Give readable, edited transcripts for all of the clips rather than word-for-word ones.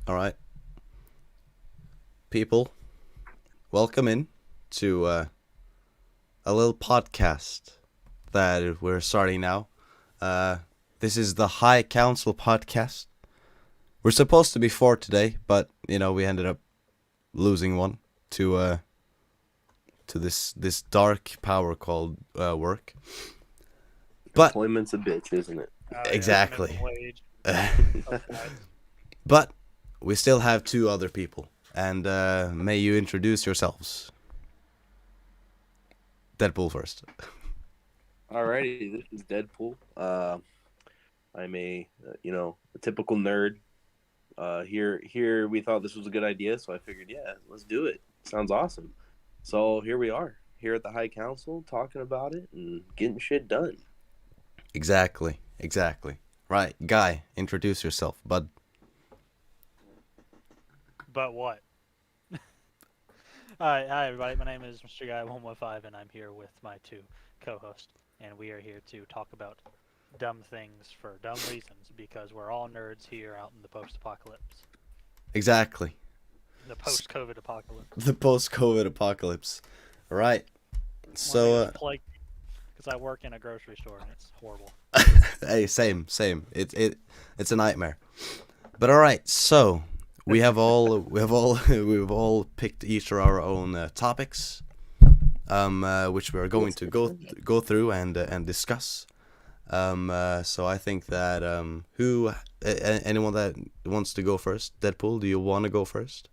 All right, people, welcome in to a little podcast that we're starting now. This is the High Council podcast. We're supposed to be four today, but we ended up losing one to this dark power called work. But Employment's a bitch, isn't it? exactly. Wage. But we still have two other people, and may you introduce yourselves. Deadpool first. Alrighty, this is Deadpool. I'm a typical nerd. Here we thought this was a good idea, so I figured, yeah, let's do it. Sounds awesome. So here we are, here at the High Council, talking about it and getting shit done. Exactly. Right, Guy, introduce yourself, bud. But what? Hi everybody. My name is Mr. Guy115, and I'm here with my two co-hosts, and we are here to talk about dumb things for dumb reasons because we're all nerds here out in the post-apocalypse. Exactly. The post-COVID apocalypse. The post-COVID apocalypse. Right. So, because I work in a grocery store and it's horrible. hey, same. It's a nightmare. But all right. So we've all picked each of our own topics, which we're going to go through and discuss. So I think that anyone that wants to go first, Deadpool, do you want to go first?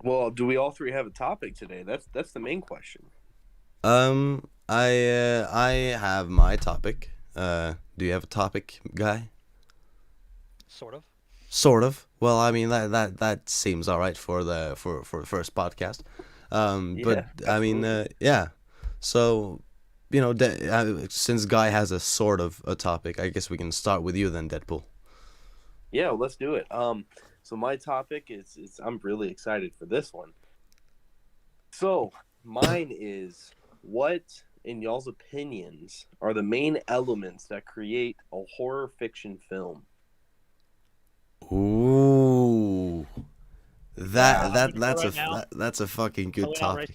Well, do we all three have a topic today? That's the main question. I have my topic. Do you have a topic, Guy? Sort of. Well, I mean that seems all right for the first podcast. But I mean, yeah. So, since Guy has a sort of a topic, I guess we can start with you then, Deadpool. Yeah, well, let's do it. So my topic is I'm really excited for this one. So mine is, what, in y'all's opinions, are the main elements that create a horror fiction film? Ooh, that's a fucking good topic.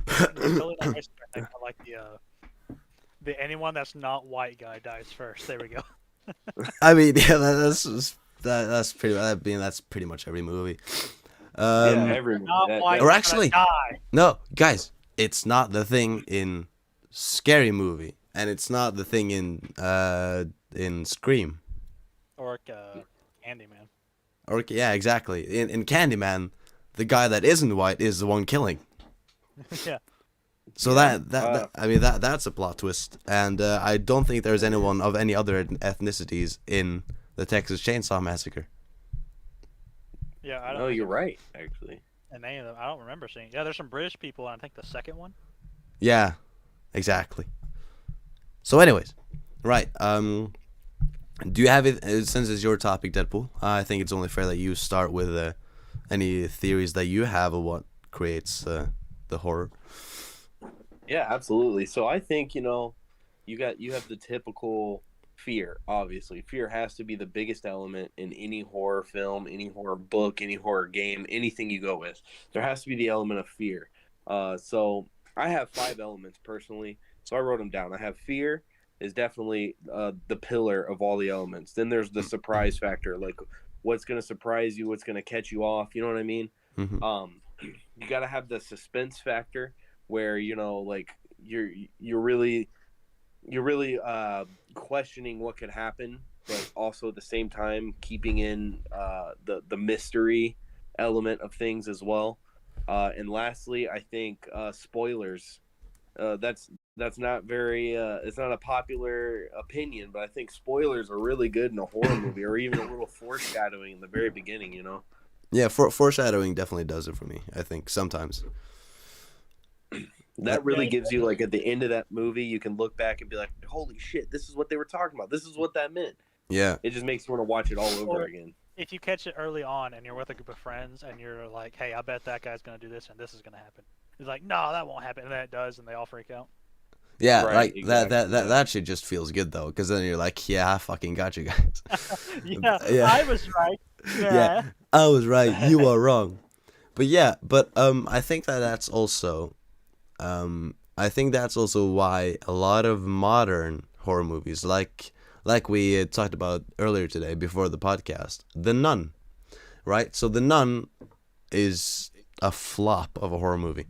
Totally not racist. I like the anyone that's not white guy dies first. There we go. I mean, yeah, that's pretty much every movie. Every or actually, no, guys, it's not the thing in Scary Movie, and it's not the thing in Scream. Or Candyman. Or yeah, exactly. In Candyman, the guy that isn't white is the one killing. Yeah. So that's a plot twist, and I don't think there's anyone of any other ethnicities in the Texas Chainsaw Massacre. Yeah, I don't. No, you're right, actually. And any of them, I don't remember seeing. Yeah, there's some British people, and I think the second one. Yeah, exactly. So, anyways, right. Do you have it? Since it's your topic, Deadpool, I think it's only fair that you start with any theories that you have of what creates the horror. Yeah, absolutely. So I think, you have the typical fear. Obviously, fear has to be the biggest element in any horror film, any horror book, any horror game, anything you go with. There has to be the element of fear. So I have 5 elements personally. So I wrote them down. I have fear is definitely the pillar of all the elements. Then there's the surprise factor, like what's going to surprise you, what's going to catch you off. You know what I mean? Mm-hmm. You got to have the suspense factor, where like you're really questioning what could happen, but also at the same time keeping in the mystery element of things as well. And lastly, I think spoilers. That's not very it's not a popular opinion, but I think spoilers are really good in a horror movie, or even a little foreshadowing in the very beginning. Yeah, foreshadowing definitely does it for me, I think, sometimes. That really gives you, like, at the end of that movie, you can look back and be like, holy shit, this is what they were talking about. This is what that meant. Yeah. It just makes you want to watch it all over again. If you catch it early on and you're with a group of friends and you're like, hey, I bet that guy's going to do this and this is going to happen. It's like, no, that won't happen. And then it does, and they all freak out. Yeah, right, like exactly. that shit just feels good though, because then you're like, yeah, I fucking got you guys. Yeah, I was right. Yeah, I was right. You are wrong. But yeah, I think that's also why a lot of modern horror movies, like we talked about earlier today before the podcast, The Nun, right? So The Nun is a flop of a horror movie.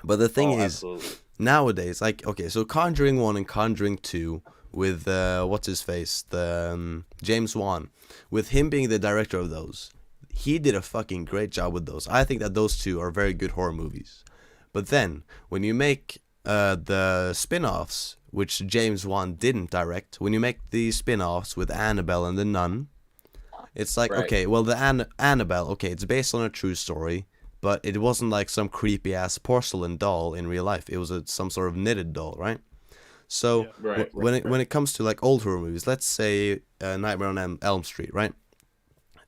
But the thing is, absolutely. nowadays, like, okay, so Conjuring 1 and Conjuring 2 with what's his face, the James Wan, with him being the director of those, he did a fucking great job with those. I think that those two are very good horror movies. But then when you make the spin-offs, which James Wan didn't direct, when you make these spin-offs with Annabelle and the Nun, it's like, Right. okay, well, the Annabelle, okay, it's based on a true story, but it wasn't like some creepy ass porcelain doll in real life. It was some sort of knitted doll, right? So Yeah. Right, when it comes to like old horror movies, let's say Nightmare on Elm Street, right?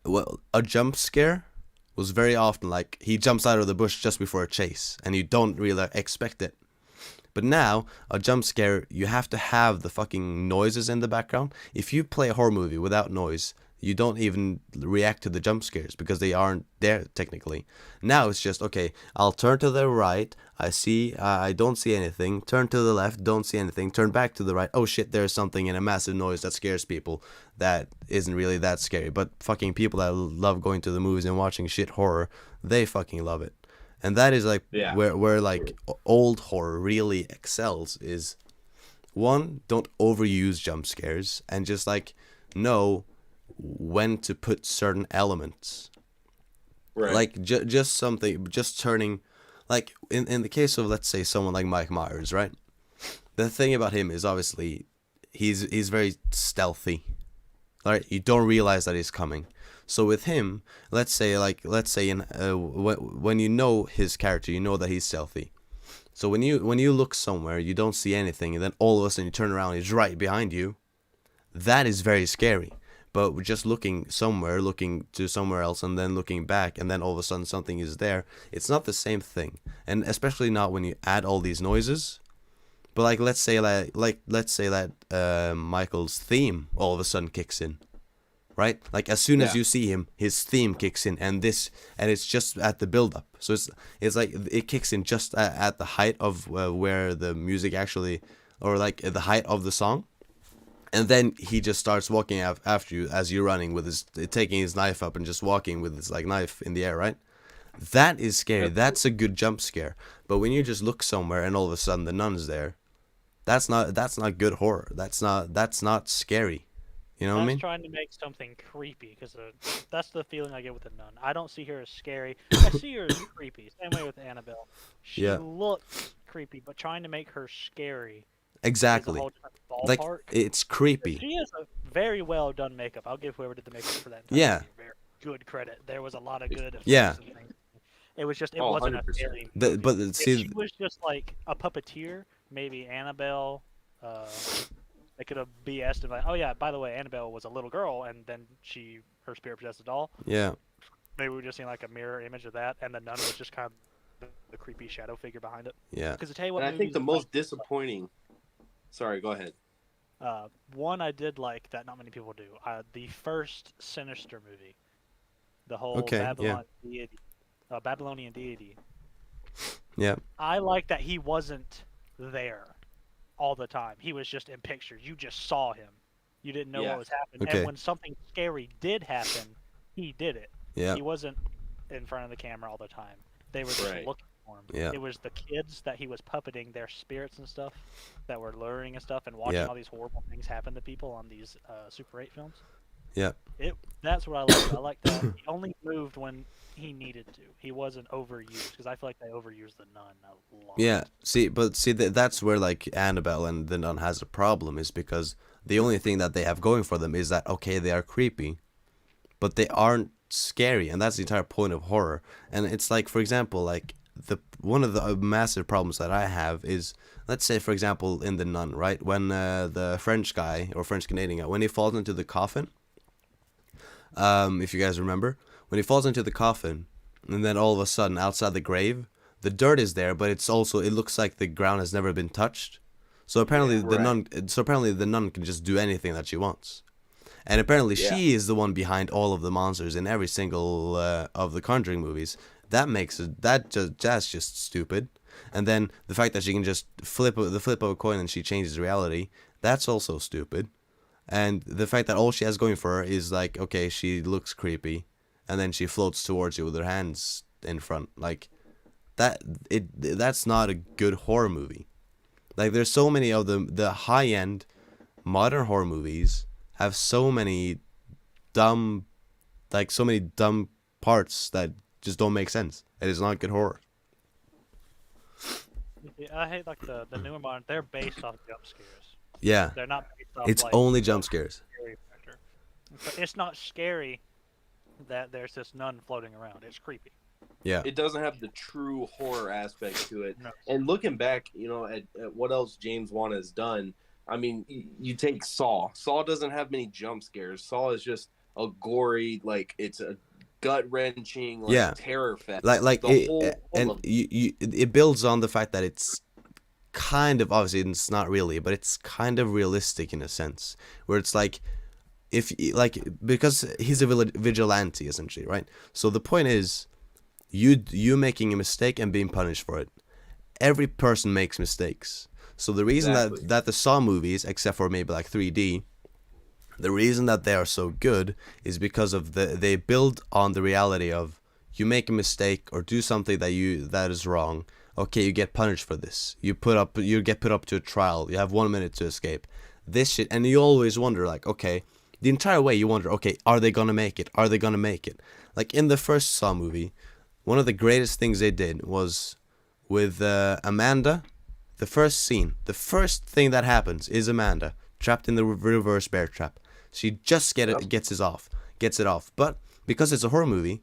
Well, a jump scare was very often like he jumps out of the bush just before a chase, and you don't really expect it. But now, a jump scare, you have to have the fucking noises in the background. If you play a horror movie without noise, you don't even react to the jump scares because they aren't there technically. Now it's just, okay, I'll turn to the right, I don't see anything, turn to the left, don't see anything, turn back to the right, oh shit, there's something in a massive noise that scares people that isn't really that scary. But fucking people that love going to the movies and watching shit horror, they fucking love it. And that is like where like old horror really excels is, one, don't overuse jump scares and just like know when to put certain elements. right. Like just something, just turning, like in the case of, let's say, someone like Mike Myers, right? The thing about him is obviously he's very stealthy. Right? You don't realize that he's coming. So with him, let's say in when you know his character, you know that he's stealthy. So when you look somewhere, you don't see anything, and then all of a sudden you turn around, he's right behind you. That is very scary. But just looking somewhere, looking to somewhere else, and then looking back, and then all of a sudden something is there. It's not the same thing, and especially not when you add all these noises. But let's say that Michael's theme all of a sudden kicks in. Right? Like as soon as you see him, his theme kicks in, and it's just at the build up. So it's like it kicks in just at the height of where the music actually, or like at the height of the song, and then he just starts walking after you as you're running with taking his knife up and just walking with his like knife in the air, right? That is scary. That's a good jump scare. But when you just look somewhere and all of a sudden the nun's there, that's not good horror. That's not scary. You know what I mean? Trying to make something creepy, because that's the feeling I get with the nun. I don't see her as scary. I see her as creepy. Same way with Annabelle. She looks creepy, but trying to make her scary exactly. is a whole different ballpark. Like it's creepy. She has a very well done makeup. I'll give whoever did the makeup for that. Yeah. Very good credit. There was a lot of good. Yeah. And things. It was just it wasn't 100%. a scary. But see, if she was just like a puppeteer, maybe Annabelle. They could have BS'd and like, oh yeah, by the way, Annabelle was a little girl, and then her spirit possessed a doll. Yeah. Maybe we were just seeing like a mirror image of that, and the nun was just kind of the creepy shadow figure behind it. Yeah. Because to tell you what, And I think the most disappointing. Sorry, go ahead. One I did like that not many people do. The first Sinister movie, the whole Babylonian deity. Yeah. I like that he wasn't there all the time. He was just in pictures. You just saw him. You didn't know what was happening. Okay. And when something scary did happen, he did it. Yeah. He wasn't in front of the camera all the time. They were just looking for him. Yeah. It was the kids that he was puppeting, their spirits and stuff, that were luring and stuff, and watching all these horrible things happen to people on these Super 8 films. Yeah. That's what I liked. I liked that he only moved when he needed to. He wasn't overused, because I feel like they overused the nun a lot. Yeah. See, that's where like Annabelle and the nun has a problem, is because the only thing that they have going for them is that, okay, they are creepy, but they aren't scary, and that's the entire point of horror. And it's like, for example, like one of the massive problems that I have is, let's say, for example, in the nun, right, when the French guy or French Canadian guy, when he falls into the coffin, if you guys remember, when he falls into the coffin, and then all of a sudden outside the grave, the dirt is there, but it looks like the ground has never been touched. So apparently the nun can just do anything that she wants. And apparently Yeah. she is the one behind all of the monsters in every single of the Conjuring movies. That's just stupid. And then the fact that she can just flip of a coin and she changes reality, that's also stupid. And the fact that all she has going for her is like, okay, she looks creepy, and then she floats towards you with her hands in front, like that's not a good horror movie. Like there's so many of the high end modern horror movies have so many dumb parts that just don't make sense. It is not good horror. Yeah, I hate like the newer modern. They're based off jump scares. Yeah, They're not based off. it's like, only jump scares. scary factor. But it's not scary that there's this nun floating around. It's creepy. Yeah, It doesn't have the true horror aspect to it. No. And looking back, at what else James Wan has done, I mean, you take Saw. Saw doesn't have many jump scares. Saw is just a gory, like it's a gut wrenching, like Yeah. terror fest. like The it, whole and of- it builds on the fact that it's kind of, obviously it's not really, but it's kind of realistic in a sense, where it's like, because he's a vigilante essentially, right? So the point is, you making a mistake and being punished for it. Every person makes mistakes. So the reason Exactly. that the Saw movies, except for maybe like 3D, the reason that they are so good is because of they build on the reality of, you make a mistake or do something that is wrong. Okay, you get punished for this. You get put up to a trial. You have 1 minute to escape. This shit, and you always wonder, like, okay, the entire way you wonder, okay, are they gonna make it? Are they gonna make it? Like in the first Saw movie, one of the greatest things they did was with Amanda. The first scene, the first thing that happens is Amanda trapped in the reverse bear trap. She just gets it off. But because it's a horror movie,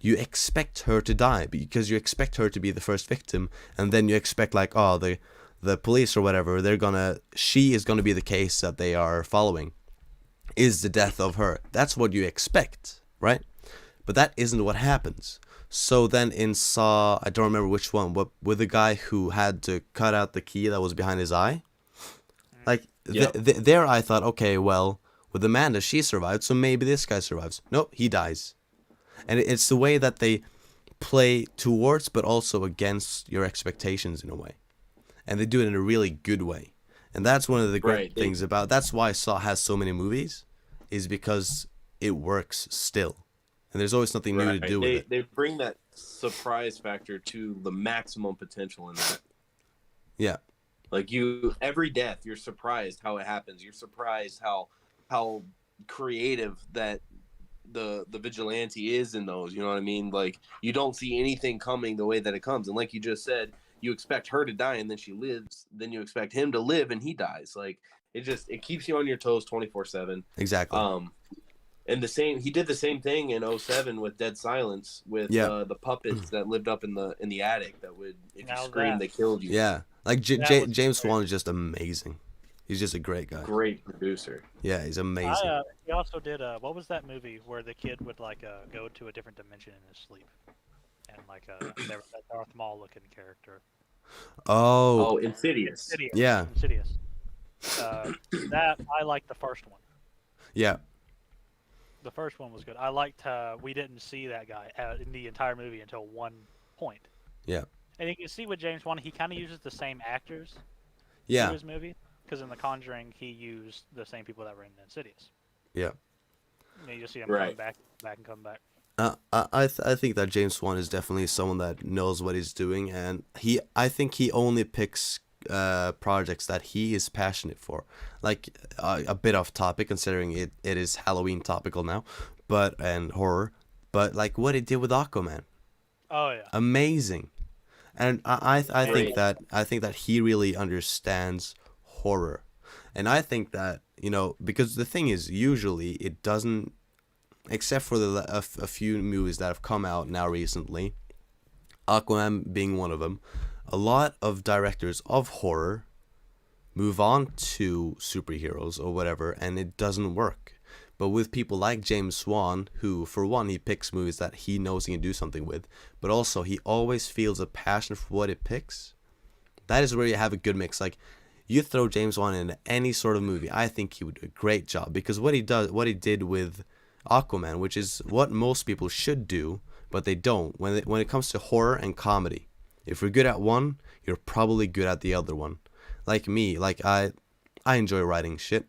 you expect her to die because you expect her to be the first victim, and then you expect like, oh, the police or whatever, she is gonna be the case that they are following, is the death of her. That's what you expect, right? But that isn't what happens. So then in Saw, I don't remember which one, but with the guy who had to cut out the key that was behind his eye, like Yep. there I thought, okay, well, with Amanda, she survived, so maybe this guy survives. Nope, he dies. And it's the way that they play towards but also against your expectations in a way. And they do it in a really good way. And that's one of the great Right, things about, that's why Saw has so many movies, is because it works still. And there's always something new to Right. do with it. They bring that surprise factor to the maximum potential in that. Yeah. Like every death, you're surprised how it happens. You're surprised how creative that the vigilante is in those. You know what I mean? Like you don't see anything coming the way that it comes. And like you just said, you expect her to die and then she lives. Then you expect him to live and he dies. Like it keeps you on your toes 24/7. Exactly. And he did the same thing in 2007 with Dead Silence with the puppets that lived up in the attic that would, if you Now screamed, they killed you. Yeah. Like That was James great. Wan is just amazing. He's just a great guy. Great producer. Yeah, he's amazing. He also did what was that movie where the kid would like go to a different dimension in his sleep, and like there was that Darth Maul looking character. Oh, Oh, Insidious. Yeah. Insidious. That I liked the first one. yeah. The first one was good. I liked we didn't see that guy in the entire movie until one point. Yeah. And you can see with James Wan, he kind of uses the same actors to Yeah. his movie. Because in The Conjuring, he used the same people that were in Insidious. Yeah. And you just see him Right. come back and come back. I think that James Wan is definitely someone that knows what he's doing, and I think he only picks projects that he is passionate for. Like a bit off topic, considering it is Halloween topical now, and horror. But like what he did with Aquaman, Oh yeah. amazing. And I think Great. that he really understands horror, and I think that, because the thing is, usually it doesn't, except for a few movies that have come out now recently, Aquaman being one of them, a lot of directors of horror move on to superheroes or whatever, and it doesn't work. But with people like James Wan, who, for one, he picks movies that he knows he can do something with, but also he always feels a passion for what he picks, that is where you have a good mix. Like, You throw James Wan into any sort of movie, I think he would do a great job, because what he did with Aquaman, which is what most people should do, but they don't. When it comes to horror and comedy, if you're good at one, you're probably good at the other one. Like me, like I enjoy writing shit.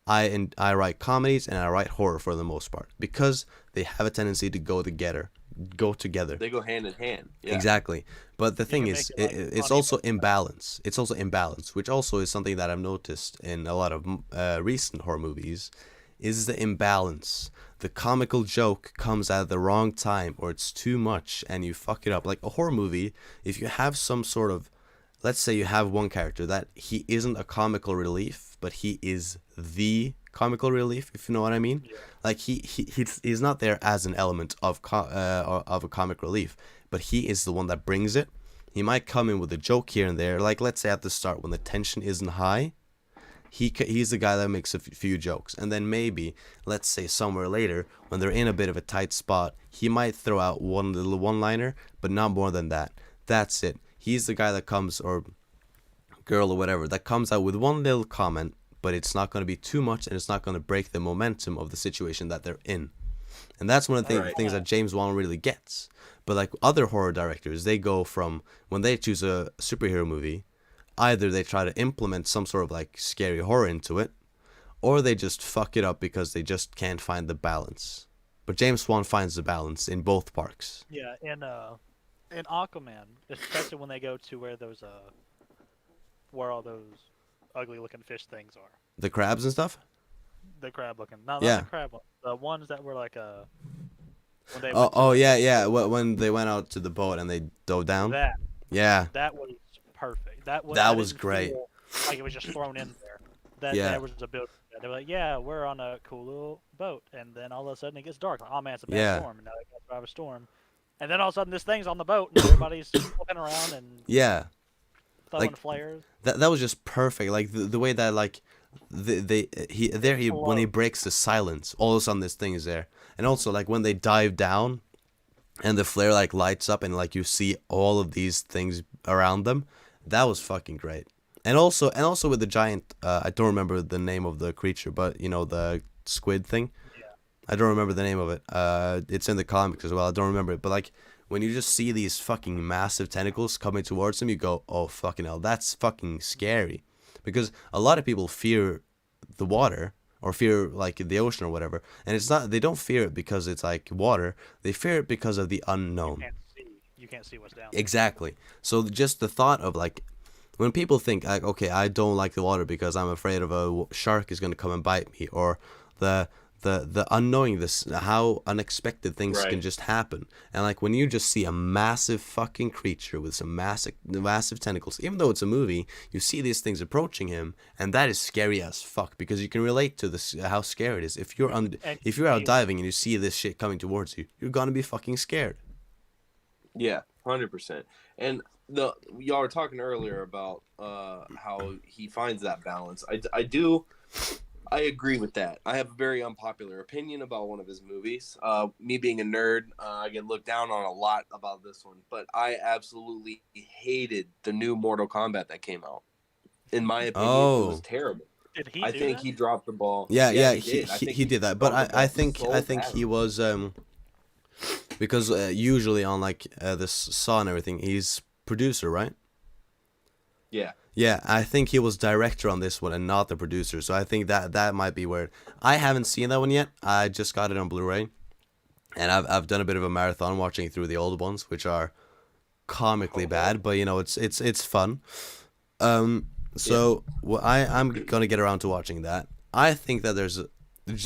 I write comedies and I write horror for the most part, because they have a tendency to go together. They go hand in hand. Yeah. Exactly. But the thing can is, make it, like, it's funny, also but- imbalance. It's also imbalance, which also is something that I've noticed in a lot of recent horror movies, is the imbalance. The comical joke comes at the wrong time, or it's too much, and you fuck it up. Like a horror movie, if you have some sort of, let's say you have one character that he isn't a comical relief, but he is the comical relief, if you know what I mean. Yeah. Like he's not there as an element of of a comic relief, but he is the one that brings it. He might come in with a joke here and there, like let's say at the start when the tension isn't high, he's the guy that makes a few jokes, and then maybe let's say somewhere later when they're in a bit of a tight spot, he might throw out one little one-liner, but not more than that. That's it. He's the guy that comes, or girl or whatever, that comes out with one little comment, but it's not going to be too much, and it's not going to break the momentum of the situation that they're in. And that's one of the things that James Wan really gets. But like other horror directors, they go from, when they choose a superhero movie, either they try to implement some sort of like scary horror into it, or they just fuck it up because they just can't find the balance. But James Wan finds the balance in both parts. Yeah, in Aquaman, especially when they go to where all those ugly looking fish things are. The crabs and stuff? The crab looking. No, not Yeah. the crab one. The ones that were like when they Yeah. When they went out to the boat and they dove down. That was perfect. That was didn't great. feel like it was just thrown in there. Yeah. There was a build. They were like, yeah, we're on a cool little boat, and then all of a sudden it gets dark. Like, oh man, it's a bad Yeah. storm, and now they got to drive a storm. And then all of a sudden this thing's on the boat, and everybody's flipping around and Yeah. throwing Like, flares. That was just perfect. Like the way that like when he breaks the silence, all of a sudden this thing is there. And also like when they dive down and the flare like lights up and like you see all of these things around them, that was fucking great. And also with the giant, I don't remember the name of the creature, but you know, the squid thing. Yeah. I don't remember the name of it. It's in the comics as well. I don't remember it, but like when you just see these fucking massive tentacles coming towards him, you go, oh fucking hell, that's fucking scary. Because a lot of people fear the water or fear like the ocean or whatever, and it's not. They don't fear it because it's like water. They fear it because of the unknown. You can't see what's down there. Exactly. So just the thought of like, when people think like, okay, I don't like the water because I'm afraid of a shark is gonna come and bite me, or the unknowing, this how unexpected things can just happen. And like when you just see a massive fucking creature with some massive tentacles, even though it's a movie, you see these things approaching him, and that is scary as fuck, because you can relate to this, how scary it is. If you're out diving and you see this shit coming towards you, you're gonna be fucking scared. Yeah, 100%. And y'all were talking earlier about how he finds that balance. I agree with that. I have a very unpopular opinion about one of his movies. Me being a nerd, I get looked down on a lot about this one, but I absolutely hated the new Mortal Kombat that came out. In my opinion, it was terrible. Did he? I think he dropped the ball. Yeah, he he did that. But I think he was because usually on like the Saw and everything, he's producer, right? Yeah. Yeah, I think he was director on this one and not the producer. So I think that might be weird. I haven't seen that one yet. I just got it on Blu-ray, and I've done a bit of a marathon watching through the old ones, which are comically bad, but you know it's fun. I'm gonna get around to watching that. I think that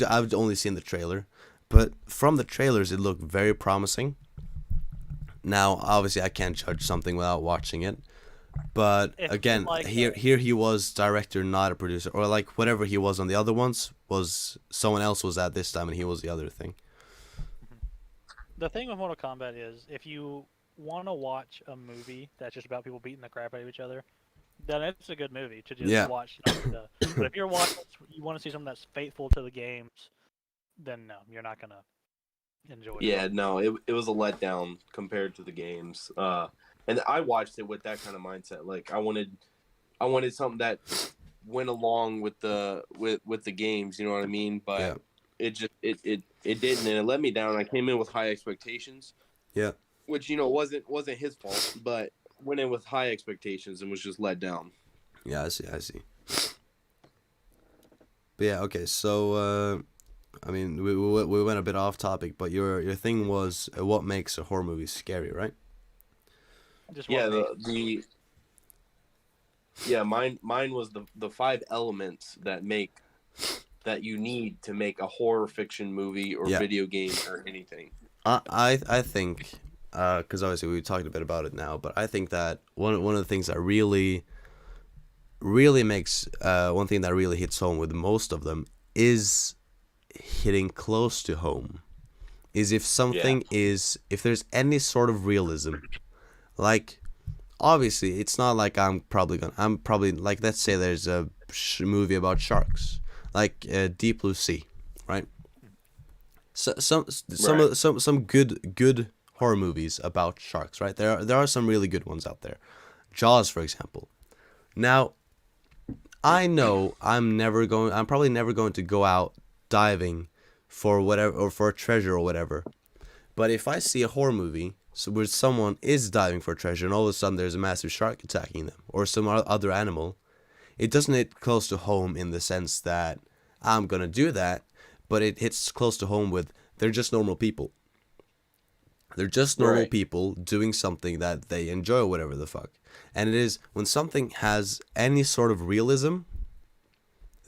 I've only seen the trailer, but from the trailers it looked very promising. Now, obviously, I can't judge something without watching it. But again, like, here he was director, not a producer, or like whatever he was on the other ones was someone else was at this time, and he was the other thing. The thing with Mortal Kombat is, if you want to watch a movie that's just about people beating the crap out of each other, then it's a good movie to just watch. But if you want to see something that's faithful to the games, then no, you're not gonna enjoy it. Yeah, no, it was a letdown compared to the games. And I watched it with that kind of mindset. Like I wanted I wanted something that went along with the games. You know what I mean? But Yeah. it didn't, and it let me down. I came in with high expectations. Yeah. Which wasn't his fault, but went in with high expectations and was just let down. Yeah, I see. But yeah, okay. So, I mean, we went a bit off topic, but your thing was what makes a horror movie scary, right? Just Yeah, what mine was the 5 elements that you need to make a horror fiction movie or Yeah. video game or anything. I think, because obviously we talked a bit about it now, but I think that one of the things that really makes one thing that really hits home with most of them is hitting close to home. Is if something if there's any sort of realism, like obviously it's not like I'm probably like, let's say there's a movie about sharks, like Deep Blue Sea, right? So some good horror movies about sharks, right? There are some really good ones out there. Jaws, for example. Now, I know I'm probably never going to go out diving for whatever, or for a treasure or whatever. But if I see a horror movie where someone is diving for treasure and all of a sudden there's a massive shark attacking them or some other animal, it doesn't hit close to home in the sense that I'm gonna do that, but it hits close to home with they're just normal people. They're just normal people doing something that they enjoy or whatever the fuck. And it is when something has any sort of realism,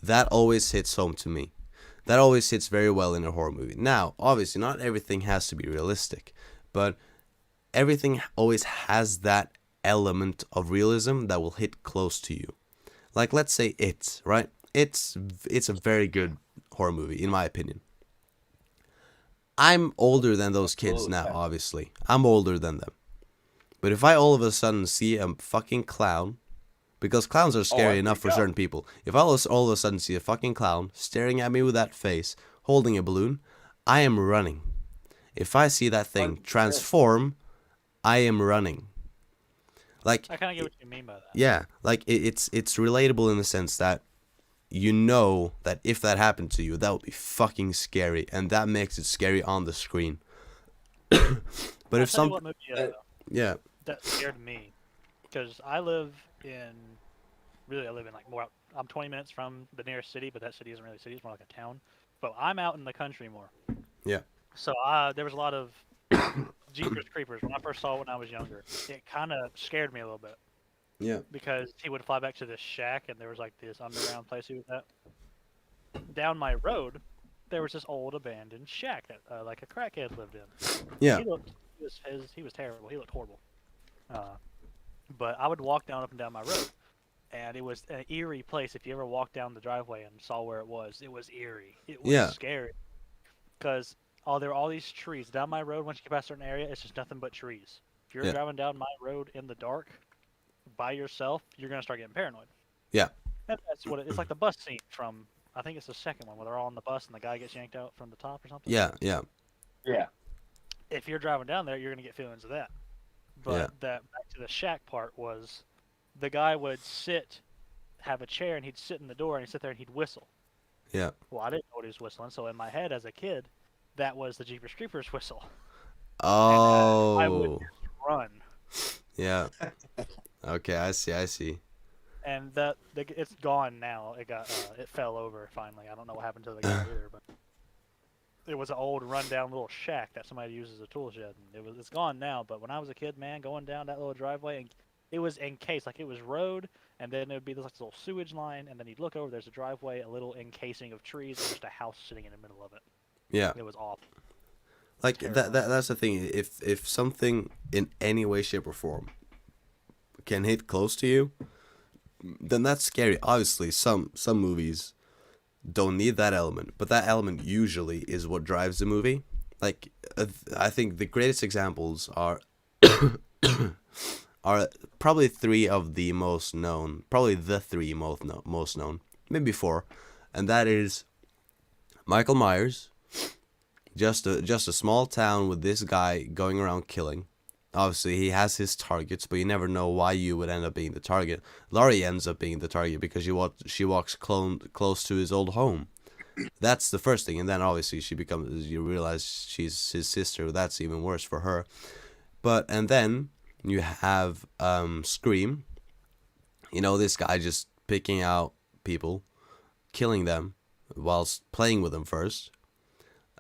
that always hits home to me. That always hits very well in a horror movie. Now, obviously, not everything has to be realistic, but everything always has that element of realism that will hit close to you. Like, let's say It, right? It's a very good horror movie, in my opinion. I'm older than those kids now, obviously. I'm older than them. But if I all of a sudden see a fucking clown, because clowns are scary enough for certain people. If I all of a sudden see a fucking clown staring at me with that face, holding a balloon, I am running. If I see that thing transform, I am running. Like, I kind of get what you mean by that. Yeah, like it's relatable in the sense that you know that if that happened to you, that would be fucking scary, and that makes it scary on the screen. But if some, yeah, that scared me, because I live in like more. I'm 20 minutes from the nearest city, but that city isn't really a city; it's more like a town. But I'm out in the country more. Yeah. So there was a lot of Jeepers Creepers when I first saw it when I was younger. It kind of scared me a little bit. Yeah. Because he would fly back to this shack, and there was like this underground place he was at. Down my road, there was this old abandoned shack that like a crackhead lived in. Yeah. He was terrible. He looked horrible. But I would walk up and down my road, and it was an eerie place. If you ever walked down the driveway and saw where it was eerie. It was scary. Because there were all these trees down my road. Once you get past a certain area, it's just nothing but trees. If you're driving down my road in the dark by yourself, you're gonna start getting paranoid. Yeah. That's what it's like. The bus scene from, I think it's the second one, where they're all on the bus and the guy gets yanked out from the top or something. Yeah. If you're driving down there, you're gonna get feelings of that. But that back to the shack part was, the guy would have a chair, and he'd sit in the door, and he'd sit there and he'd whistle. Yeah. Well, I didn't know what he was whistling, so in my head as a kid, that was the Jeepers Creepers whistle. Oh. And I would just run. Yeah. Okay, I see. And it's gone now. It fell over finally. I don't know what happened to the guy either, but it was an old rundown little shack that somebody used as a tool shed, and it's gone now. But when I was a kid, man, going down that little driveway, and it was encased, like it was road, and then it would be this little sewage line, and then you'd look over, there's a driveway, a little encasing of trees, and just a house sitting in the middle of it. Yeah. It was awful. Like that's the thing. If something in any way, shape, or form can hit close to you, then that's scary. Obviously, some movies don't need that element, but that element usually is what drives the movie. Like, I think the greatest examples are probably three of the most known, probably the three most known, maybe four, and that is Michael Myers, just a small town with this guy going around killing, obviously he has his targets, but you never know why you would end up being the target. Laurie ends up being the target because she walks close to his old home. That's the first thing, and then obviously you realize she's his sister. That's even worse for her. And then you have Scream. This guy just picking out people, killing them, whilst playing with them first.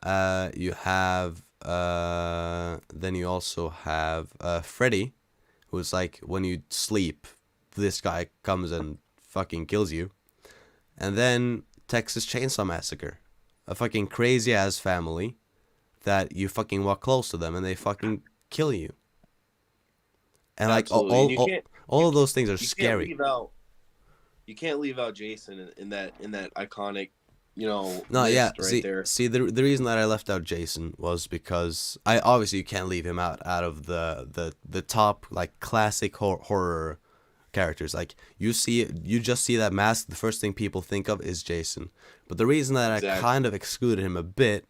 You have then you also have Freddy, who's like, when you sleep, this guy comes and fucking kills you. And then Texas Chainsaw Massacre, a fucking crazy ass family that you fucking walk close to them and they fucking kill you. And like all of those things are scary. You can't leave out Jason in that iconic, No, list yeah. right there. See, the reason that I left out Jason was because obviously you can't leave him out of the top like classic horror characters. Like you just see that mask, the first thing people think of is Jason. But the reason that I kind of excluded him a bit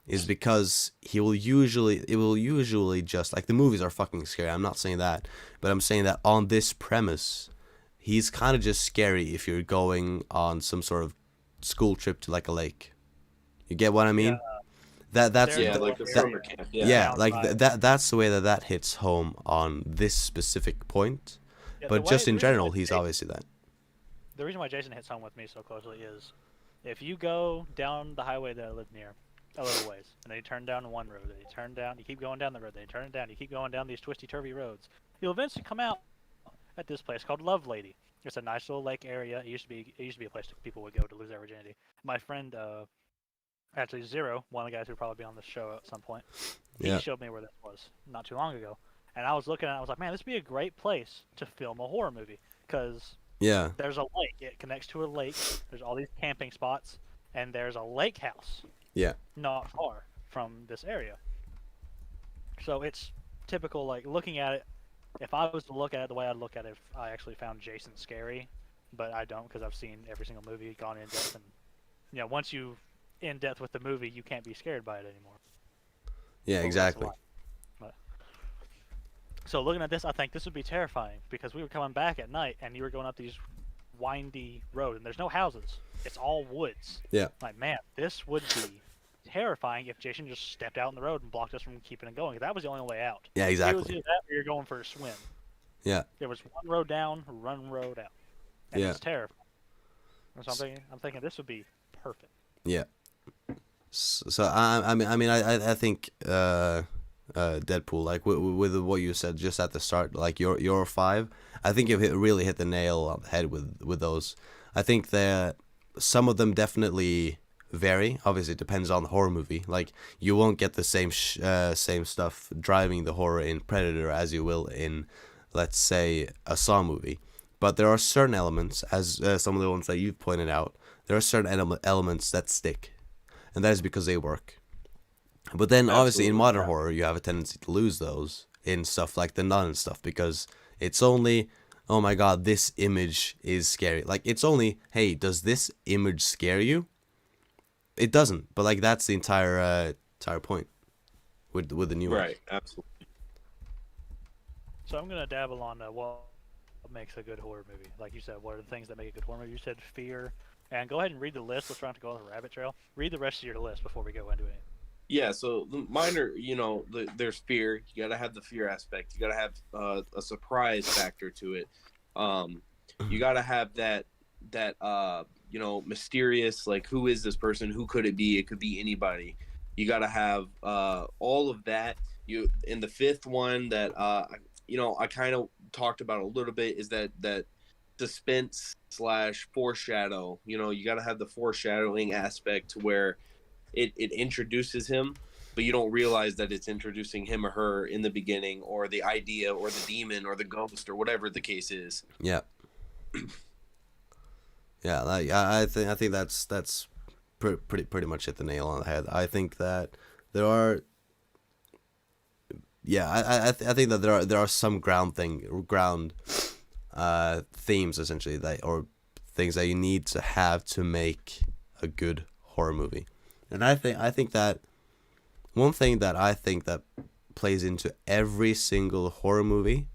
is because it will usually just, like, the movies are fucking scary. I'm not saying that, but I'm saying that on this premise, he's kind of just scary if you're going on some sort of school trip to like a lake. You get what I mean? Yeah. That's like the summer camp. Yeah, that's the way that hits home on this specific point. Yeah, but just in general, he's obviously that. The reason why Jason hits home with me so closely is if you go down the highway that I live near a little ways, and then you turn down one road, then you turn down, you keep going down the road, then you turn it down, you keep going down these twisty-turvy roads, you'll eventually come out at this place called Love Lady. It's a nice little lake area. It used to be a place that people would go to lose their virginity. My friend, actually Zero, one of the guys who'll probably be on the show at some point, he showed me where this was not too long ago. And I was looking at it, I was like, man, this would be a great place to film a horror movie. Because there's a lake. It connects to a lake. There's all these camping spots. And there's a lake house. Yeah. Not far from this area. So it's typical, like, looking at it. If I was to look at it the way I'd look at it if I actually found Jason scary. But I don't, because I've seen every single movie, gone in depth. And, once you in depth with the movie, you can't be scared by it anymore. Yeah, exactly. So looking at this, I think this would be terrifying because we were coming back at night and you were going up these windy roads and there's no houses. It's all woods. Yeah. Like, man, this would be terrifying if Jason just stepped out in the road and blocked us from keeping it going. That was the only way out. Yeah, exactly. It was either that or you're going for a swim. Yeah. There was one road down, one road out. And it's terrifying. So I'm thinking this would be perfect. Yeah. So I think Deadpool, like with what you said just at the start, like your 5, I think you really hit the nail on the head with those. I think that some of them definitely vary. Obviously, it depends on the horror movie. Like, you won't get the same stuff driving the horror in Predator as you will in, let's say, a Saw movie. But there are certain elements, as some of the ones that you've pointed out, there are certain elements that stick, and that is because they work. But then, obviously, in modern horror, you have a tendency to lose those in stuff like The Nun and stuff, because it's only, oh my god, this image is scary. Like, it's only, hey, does this image scare you? It doesn't, but, like, that's the entire point with the new ones. Right, absolutely. So I'm going to dabble on what makes a good horror movie. Like you said, what are the things that make a good horror movie? You said fear. And go ahead and read the list. Let's try not to go on the rabbit trail. Read the rest of your list before we go into it. Yeah, so mine are, there's fear. You gotta have the fear aspect. You gotta have a surprise factor to it. You gotta have that mysterious, like, who is this person? Who could it be? It could be anybody. You gotta have all of that. You in the fifth one that I kind of talked about a little bit is that suspense / foreshadow. You gotta have the foreshadowing aspect to where it introduces him, but you don't realize that it's introducing him or her in the beginning, or the idea, or the demon, or the ghost, or whatever the case is. Yeah. Yeah, like, I think that's pretty much hit the nail on the head. I think that there are. Yeah, I think that there are some ground themes essentially or things that you need to have to make a good horror movie. And I think that one thing that I think that plays into every single horror movie,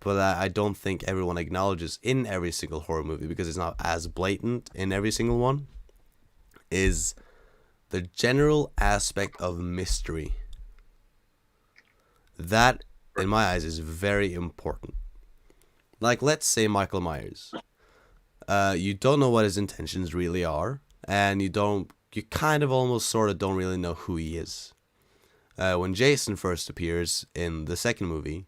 but I don't think everyone acknowledges in every single horror movie because it's not as blatant in every single one, is the general aspect of mystery. That, in my eyes, is very important. Like, let's say Michael Myers. You don't know what his intentions really are, and you kind of almost sort of don't really know who he is. When Jason first appears in the second movie,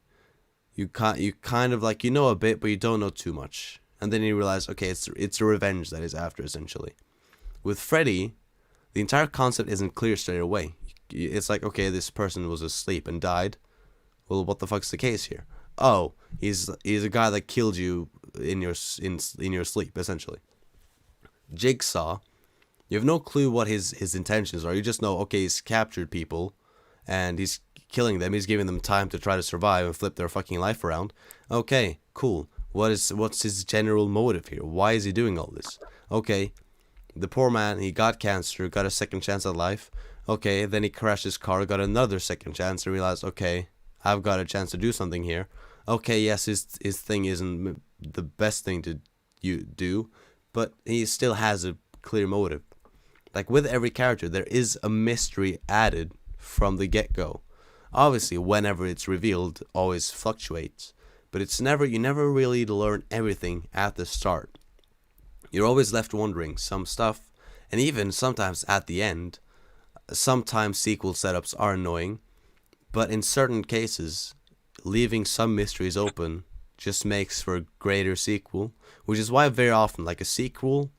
you kind of like, you know a bit, but you don't know too much. And then you realize, okay, it's a revenge that he's after, essentially. With Freddy, the entire concept isn't clear straight away. It's like, okay, this person was asleep and died. Well, what the fuck's the case here? Oh, he's a guy that killed you in your sleep, essentially. Jigsaw, you have no clue what his intentions are. You just know, okay, he's captured people, and he's killing them. He's giving them time to try to survive and flip their fucking life around. Okay, cool. What's his general motive here? Why is he doing all this? Okay, the poor man, he got cancer, got a second chance at life. Okay, then he crashed his car, got another second chance, and realized, okay, I've got a chance to do something here. Okay, yes, his thing isn't the best thing to do, but he still has a clear motive. Like with every character, there is a mystery added from the get-go. Obviously, whenever it's revealed, always fluctuates, but you never really learn everything at the start. You're always left wondering some stuff, and even sometimes at the end. Sometimes sequel setups are annoying, but in certain cases, leaving some mysteries open just makes for a greater sequel, which is why very often, like a sequel,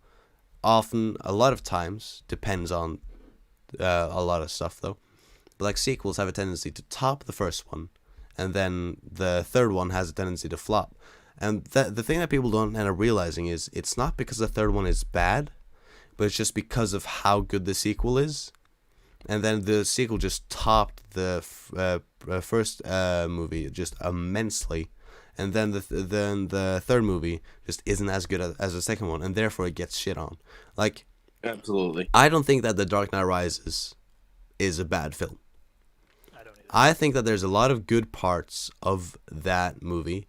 a lot of times, depends on a lot of stuff though, but like sequels have a tendency to top the first one, and then the third one has a tendency to flop. And the thing that people don't end up realizing is it's not because the third one is bad, but it's just because of how good the sequel is. And then the sequel just topped the first movie just immensely, and then the third movie just isn't as good as the second one, and therefore it gets shit on. Like, absolutely, I don't think that The Dark Knight Rises is a bad film. I don't either. I think that there's a lot of good parts of that movie,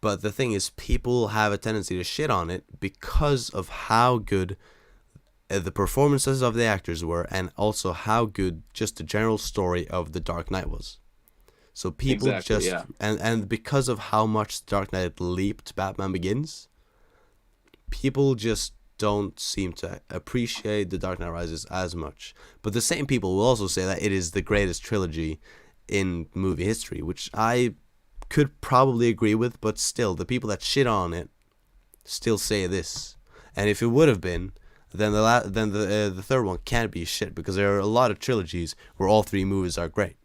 but the thing is, people have a tendency to shit on it because of how good the performances of the actors were, and also how good just the general story of The Dark Knight was. So people and because of how much Dark Knight leaped Batman Begins, people just don't seem to appreciate The Dark Knight Rises as much. But the same people will also say that it is the greatest trilogy in movie history, which I could probably agree with, but still, the people that shit on it still say this. And if it would have been, then the third one can't be shit, because there are a lot of trilogies where all three movies are great.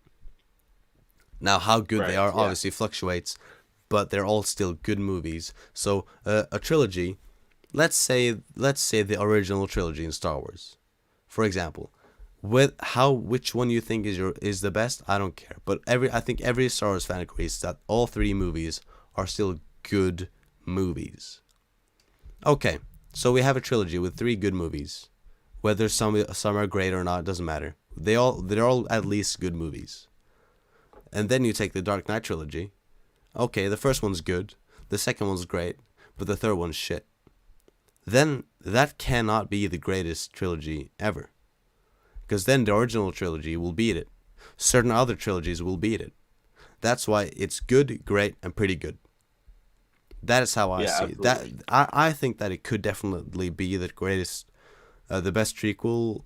Now, how good they are obviously fluctuates, but they're all still good movies. So a trilogy, let's say the original trilogy in Star Wars, for example, which one you think is the best, I don't care. But I think every Star Wars fan agrees that all three movies are still good movies. Okay. So we have a trilogy with three good movies. Whether some are great or not doesn't matter. They're all at least good movies. And then you take the Dark Knight trilogy. Okay, the first one's good, the second one's great, but the third one's shit. Then that cannot be the greatest trilogy ever, because then the original trilogy will beat it. Certain other trilogies will beat it. That's why it's good, great, and pretty good. That is how I see it. That I think that it could definitely be the greatest, the best prequel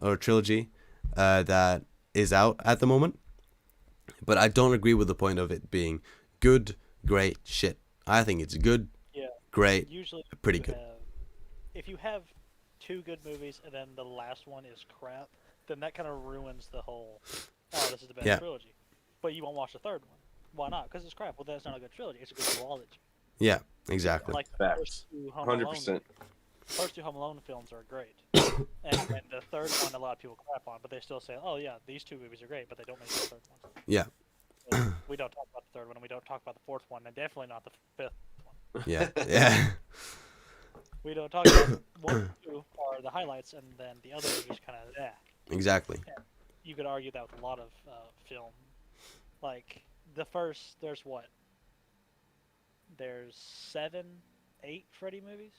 or trilogy that is out at the moment. But I don't agree with the point of it being good, great, shit. I think it's good, great, usually pretty good. If you have two good movies and then the last one is crap, then that kind of ruins the whole, oh, this is the best trilogy. But you won't watch the third one. Why not? Because it's crap. Well, that's not a good trilogy. It's a good duology. Yeah, exactly. Like the first two Home 100%. First two Home Alone films are great. and the third one, a lot of people crap on, but they still say, oh, yeah, these two movies are great, but they don't make the third one. Yeah. So we don't talk about the third one, and we don't talk about the fourth one, and definitely not the fifth one. Yeah. We don't talk about 1 and 2 are the highlights, and then the other movies kind of, Exactly. And you could argue that with a lot of film. Like there's what? There's 7, 8 Freddy movies.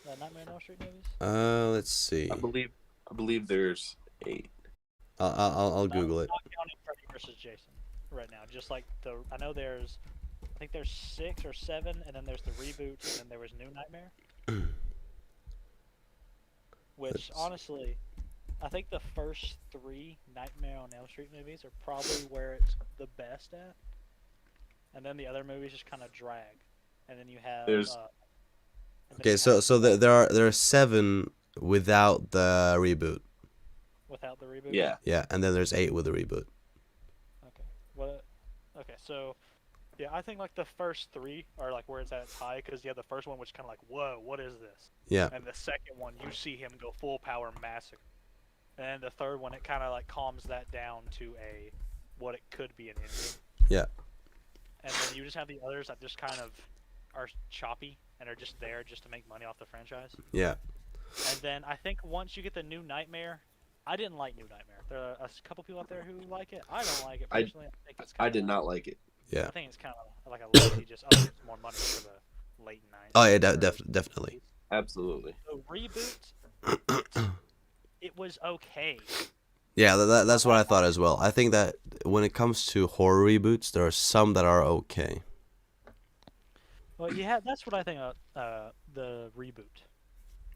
The Nightmare on Elm Street movies. Let's see. I believe there's 8. I'll Google it. Not counting Freddy versus Jason right now. Just like I know I think there's 6 or 7, and then there's the reboot, and then there was New Nightmare. Which honestly, I think the first 3 Nightmare on Elm Street movies are probably where it's the best at, and then the other movies just kind of drag. And then you have okay, so there are 7 without the reboot. Without the reboot. Yeah, and then there's 8 with the reboot. Okay. Okay, so yeah, I think like the first 3 are like where it's at its high, because you have the first one which is kind of like, whoa, what is this? Yeah. And the second one, you see him go full power massacre. And the third one, it kind of like calms that down to what it could be an ending. Yeah. And then you just have the others that just kind of are choppy and are just there just to make money off the franchise. Yeah. And then I think once you get the New Nightmare, I didn't like New Nightmare. There are a couple people out there who like it. I don't like it personally. I did not like it. Yeah. I think it's kind of like a lazy, just it's more money for the late 90s. Oh yeah, definitely. Absolutely. The reboot, it was okay. Yeah, that's what I thought as well. I think that when it comes to horror reboots, there are some that are okay. Well, yeah, that's what I think of the reboot.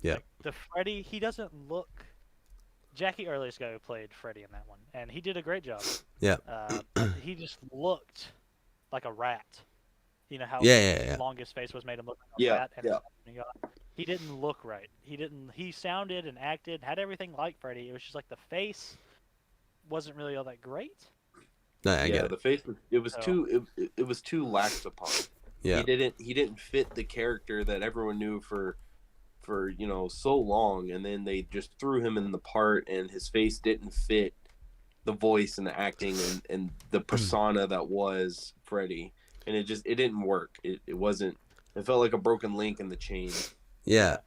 Yeah. Like, the Freddy, he doesn't look... Jackie Earle's guy who played Freddy in that one, and he did a great job. Yeah. He just looked like a rat. You know how long his face was, made him look like a rat? And he didn't look right. He sounded and acted, had everything like Freddy. It was just like the face wasn't really all that great. No, I get it. The face it was too lax upon. Yeah. He didn't fit the character that everyone knew for so long, and then they just threw him in the part, and his face didn't fit the voice and the acting and the persona that was Freddy, and it didn't work. It felt like a broken link in the chain. Yeah.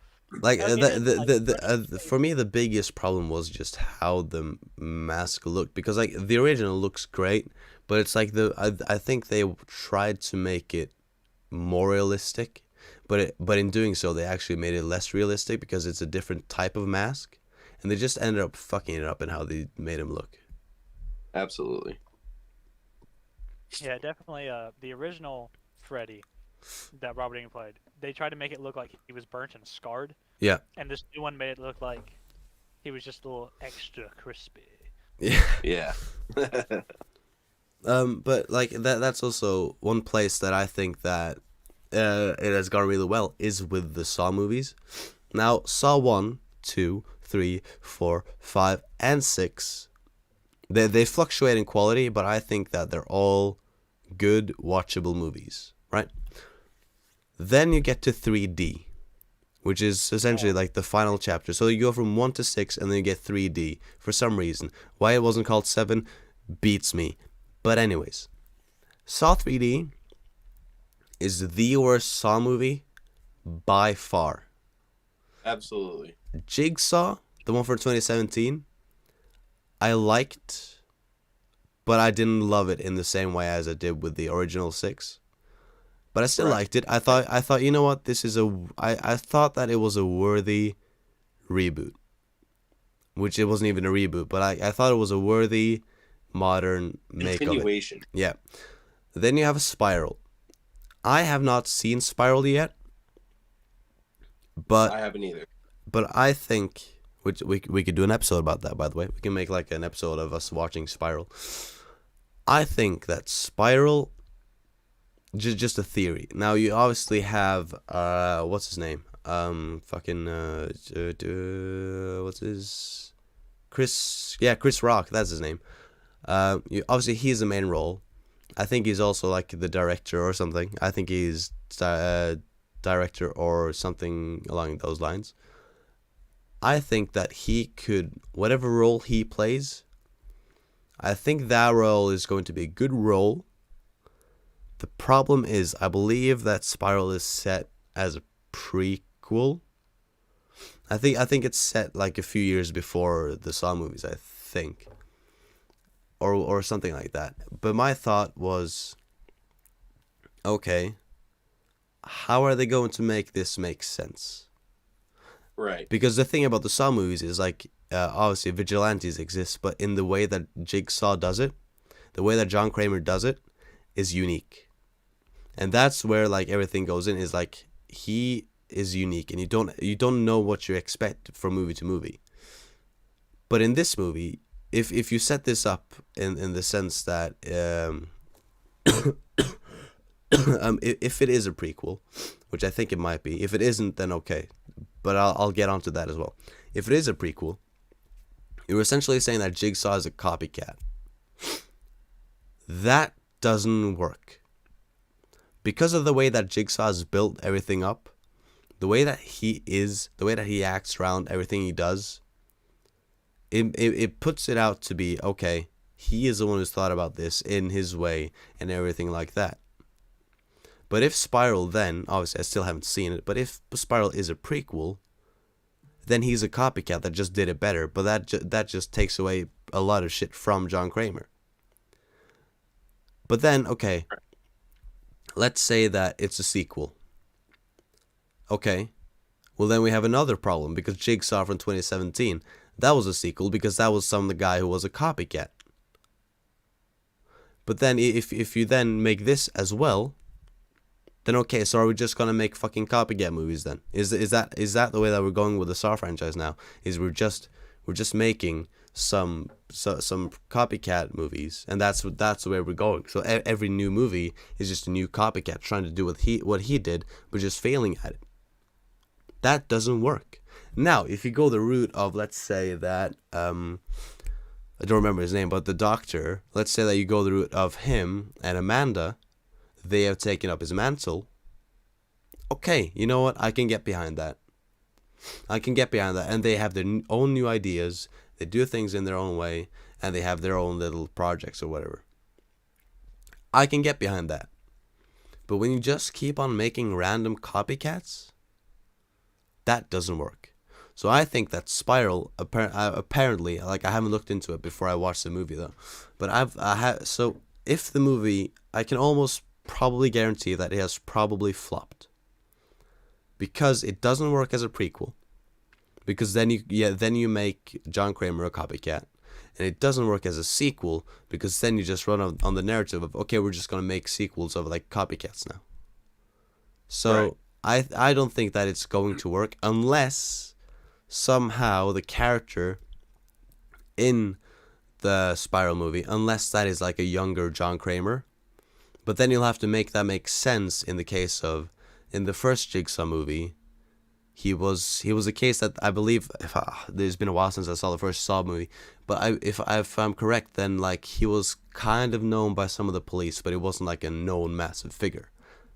Like for me the biggest problem was just how the mask looked, because like the original looks great, but it's like I think they tried to make it more realistic, but in doing so they actually made it less realistic because it's a different type of mask, and they just ended up fucking it up in how they made him look. Absolutely. Yeah, definitely. The original Freddy that Robert Englund played, they tried to make it look like he was burnt and scarred. Yeah. And this new one made it look like he was just a little extra crispy. Yeah. Yeah. But like that's also one place that I think that it has gone really well is with the Saw movies. Now, Saw 1, 2, 3, 4, 5, and 6, they fluctuate in quality, but I think that they're all good, watchable movies, right? Then you get to 3D, which is essentially like the final chapter. So you go from 1 to 6, and then you get 3D for some reason. Why it wasn't called 7 beats me. But anyways, Saw 3D is the worst Saw movie by far. Absolutely. Jigsaw, the one for 2017, I liked, but I didn't love it in the same way as I did with the original 6. But I still liked it. I thought, you know what, I thought that it was a worthy reboot. Which it wasn't even a reboot, but I thought it was a worthy modern make continuation. Of it. Yeah. Then you have a Spiral. I have not seen Spiral yet, but I haven't either. But I think which we could do an episode about that, by the way. We can make like an episode of us watching Spiral. I think that Spiral, just a theory. Now you obviously have what's his name? What's his Chris Rock, that's his name. Obviously he's the main role. I think he's also like the director or something. I think he's director or something along those lines. I think that he could, whatever role he plays, I think that role is going to be a good role. The problem is, I believe that Spiral is set as a prequel. I think it's set like a few years before the Saw movies, I think. or something like that. But my thought was, okay, how are they going to make this make sense? Right. Because the thing about the Saw movies is like, obviously vigilantes exist, but in the way that Jigsaw does it, the way that John Kramer does it, is unique. And that's where like everything goes in, is like he is unique, and you don't know what you expect from movie to movie. But in this movie, if you set this up in the sense that if it is a prequel, which I think it might be, if it isn't, then okay. But I'll get onto that as well. If it is a prequel, you're essentially saying that Jigsaw is a copycat. That doesn't work. Because of the way that Jigsaw has built everything up, the way that he is, the way that he acts around everything he does, it puts it out to be, okay, he is the one who's thought about this in his way and everything like that. But if Spiral then, obviously I still haven't seen it, but if Spiral is a prequel, then he's a copycat that just did it better, but that just takes away a lot of shit from John Kramer. But then, okay, let's say that it's a sequel. Okay, well then we have another problem, because Jigsaw from 2017, that was a sequel because that was the guy who was a copycat. But then if you then make this as well, then okay, so are we just gonna make fucking copycat movies then? Is that the way that we're going with the Saw franchise now? Is we're just making some copycat movies, and that's the way we're going. So every new movie is just a new copycat trying to do what he did, but just failing at it. That doesn't work. Now, if you go the route of, let's say that I don't remember his name, but the doctor, let's say that you go the route of him and Amanda, they have taken up his mantle. Okay, you know what? I can get behind that. And they have their own new ideas. They do things in their own way, and they have their own little projects or whatever. I can get behind that. But when you just keep on making random copycats, that doesn't work. So I think that Spiral, apparently, like, I haven't looked into it before I watched the movie though, but so if the movie, I can almost probably guarantee that it has probably flopped, because it doesn't work as a prequel, because then you make John Kramer a copycat, and it doesn't work as a sequel because then you just run on the narrative of, okay, we're just gonna make sequels of like copycats now. So right. I don't think that it's going to work unless somehow the character in the Spiral movie, unless that is like a younger John Kramer, but then you'll have to make that make sense in the case of, in the first Jigsaw movie, he was a case that I believe, there's been a while since I saw the first Saw movie, but if I'm correct, then like he was kind of known by some of the police, but it wasn't like a known massive figure.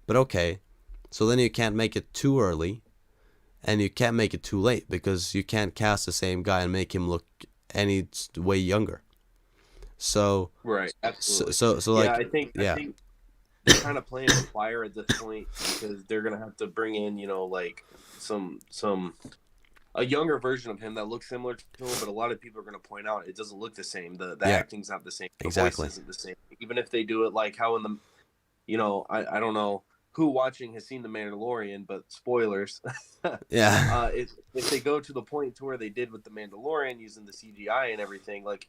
But okay, so then you can't make it too early, and you can't make it too late, because you can't cast the same guy and make him look any way younger. So right, absolutely. So like, I think they're kind of playing with fire at this point, because they're gonna have to bring in, like a younger version of him that looks similar to him, but a lot of people are gonna point out it doesn't look the same. The acting's not the same. The exactly. voice isn't the same. Even if they do it like how in the, I don't know who watching has seen The Mandalorian, but spoilers. Yeah. If they go to the point to where they did with The Mandalorian using the CGI and everything, like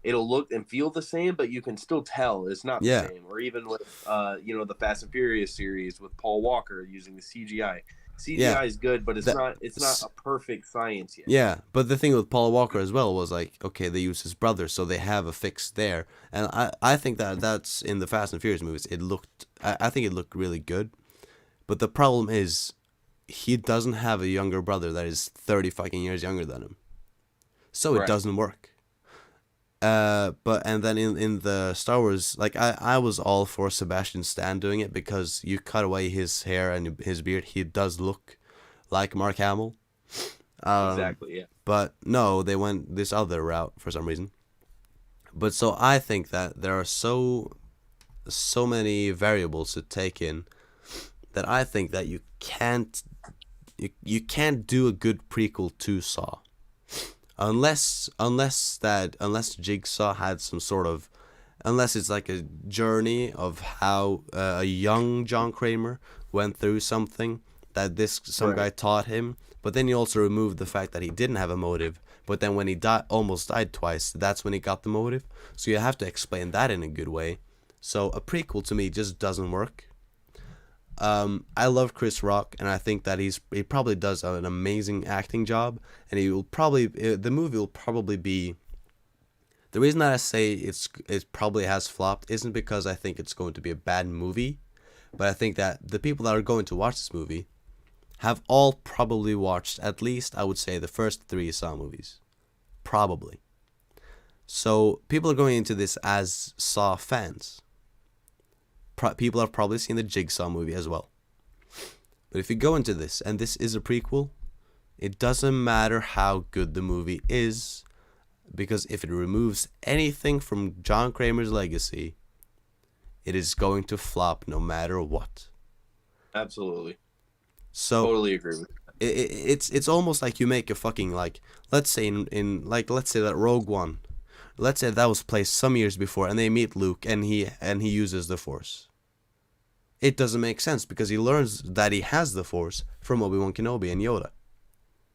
it'll look and feel the same, but you can still tell it's not the same. Or even with the Fast and Furious series with Paul Walker using the CGI. CGI is good, but it's not a perfect science yet. Yeah, but the thing with Paul Walker as well was like, okay, they use his brother, so they have a fix there, and I think that's in the Fast and Furious movies. I think it looked really good, but the problem is he doesn't have a younger brother that is 30 fucking years younger than him, so it doesn't work. And then in the Star Wars, like I was all for Sebastian Stan doing it, because you cut away his hair and his beard, he does look like Mark Hamill. Exactly, yeah. But no, they went this other route for some reason. But so I think that there are so many variables to take in, that I think that you can't do a good prequel to Saw. unless Jigsaw had some sort of, unless it's like a journey of how a young John Kramer went through something that some guy taught him, but then you also remove the fact that he didn't have a motive, but then when he almost died twice, that's when he got the motive. So you have to explain that in a good way. So a prequel to me just doesn't work. I love Chris Rock, and I think that he probably does an amazing acting job, and the movie will probably be. The reason that I say it probably has flopped isn't because I think it's going to be a bad movie, but I think that the people that are going to watch this movie have all probably watched at least, I would say, the first 3 Saw movies. Probably. So people are going into this as Saw fans. People have probably seen the Jigsaw movie as well. But if you go into this, and this is a prequel, it doesn't matter how good the movie is, because if it removes anything from John Kramer's legacy, it is going to flop no matter what. Absolutely. So totally agree with that. It's almost like you make a fucking, like, let's say let's say that Rogue One, let's say that was placed some years before, and they meet Luke, and he uses the Force. It doesn't make sense because he learns that he has the Force from Obi-Wan Kenobi and Yoda.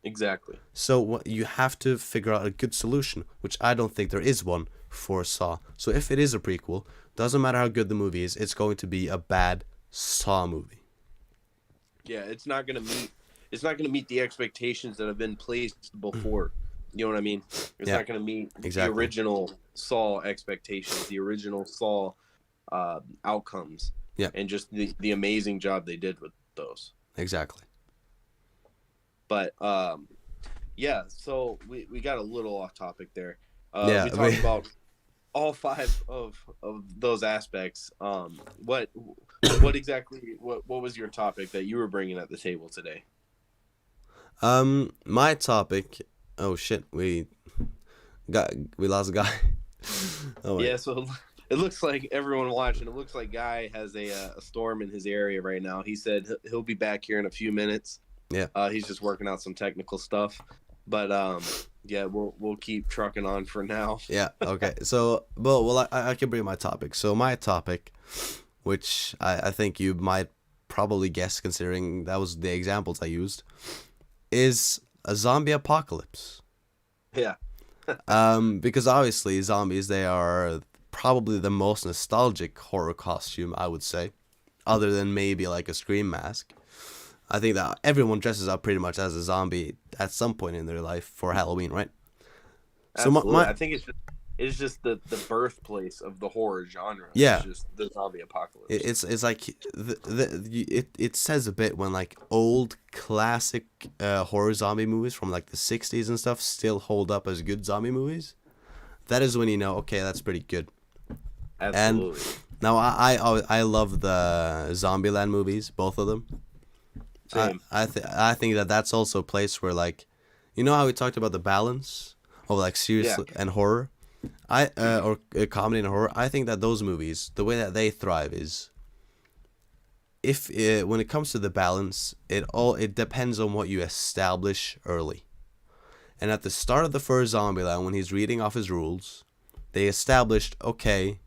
Exactly. So you have to figure out a good solution, which I don't think there is one for Saw. So if it is a prequel, doesn't matter how good the movie is, it's going to be a bad Saw movie. Yeah, it's not gonna meet the expectations that have been placed before. You know what I mean? It's not gonna meet the original Saw expectations, the original Saw outcomes. Yeah. And just the amazing job they did with those. Exactly. But yeah, so we got a little off topic there. We talked about all 5 of those aspects. What was your topic that you were bringing at the table today? My topic. Oh shit, we lost a guy. Oh, yeah, so it looks like everyone watching. It looks like Guy has a storm in his area right now. He said he'll be back here in a few minutes. Yeah. He's just working out some technical stuff, but yeah, we'll keep trucking on for now. Yeah. Okay. So, well, I can bring my topic. So my topic, which I think you might probably guess considering that was the examples I used, is a zombie apocalypse. Yeah. Because obviously zombies, they are probably the most nostalgic horror costume, I would say, other than maybe like a Scream mask. I think that everyone dresses up pretty much as a zombie at some point in their life for Halloween, right? Absolutely. So I think it's just the birthplace of the horror genre. Yeah. It's just the zombie apocalypse. It's like it says a bit when like old classic horror zombie movies from like the 60s and stuff still hold up as good zombie movies. That is when you know, okay, that's pretty good. Absolutely. And now I love the Zombieland movies, both of them. Same. I think that's also a place where, like, you know how we talked about the balance of like serious and horror, or comedy and horror. I think that those movies, the way that they thrive is, if when it comes to the balance, it depends on what you establish early. And at the start of the first Zombieland, when he's reading off his rules, they established, okay,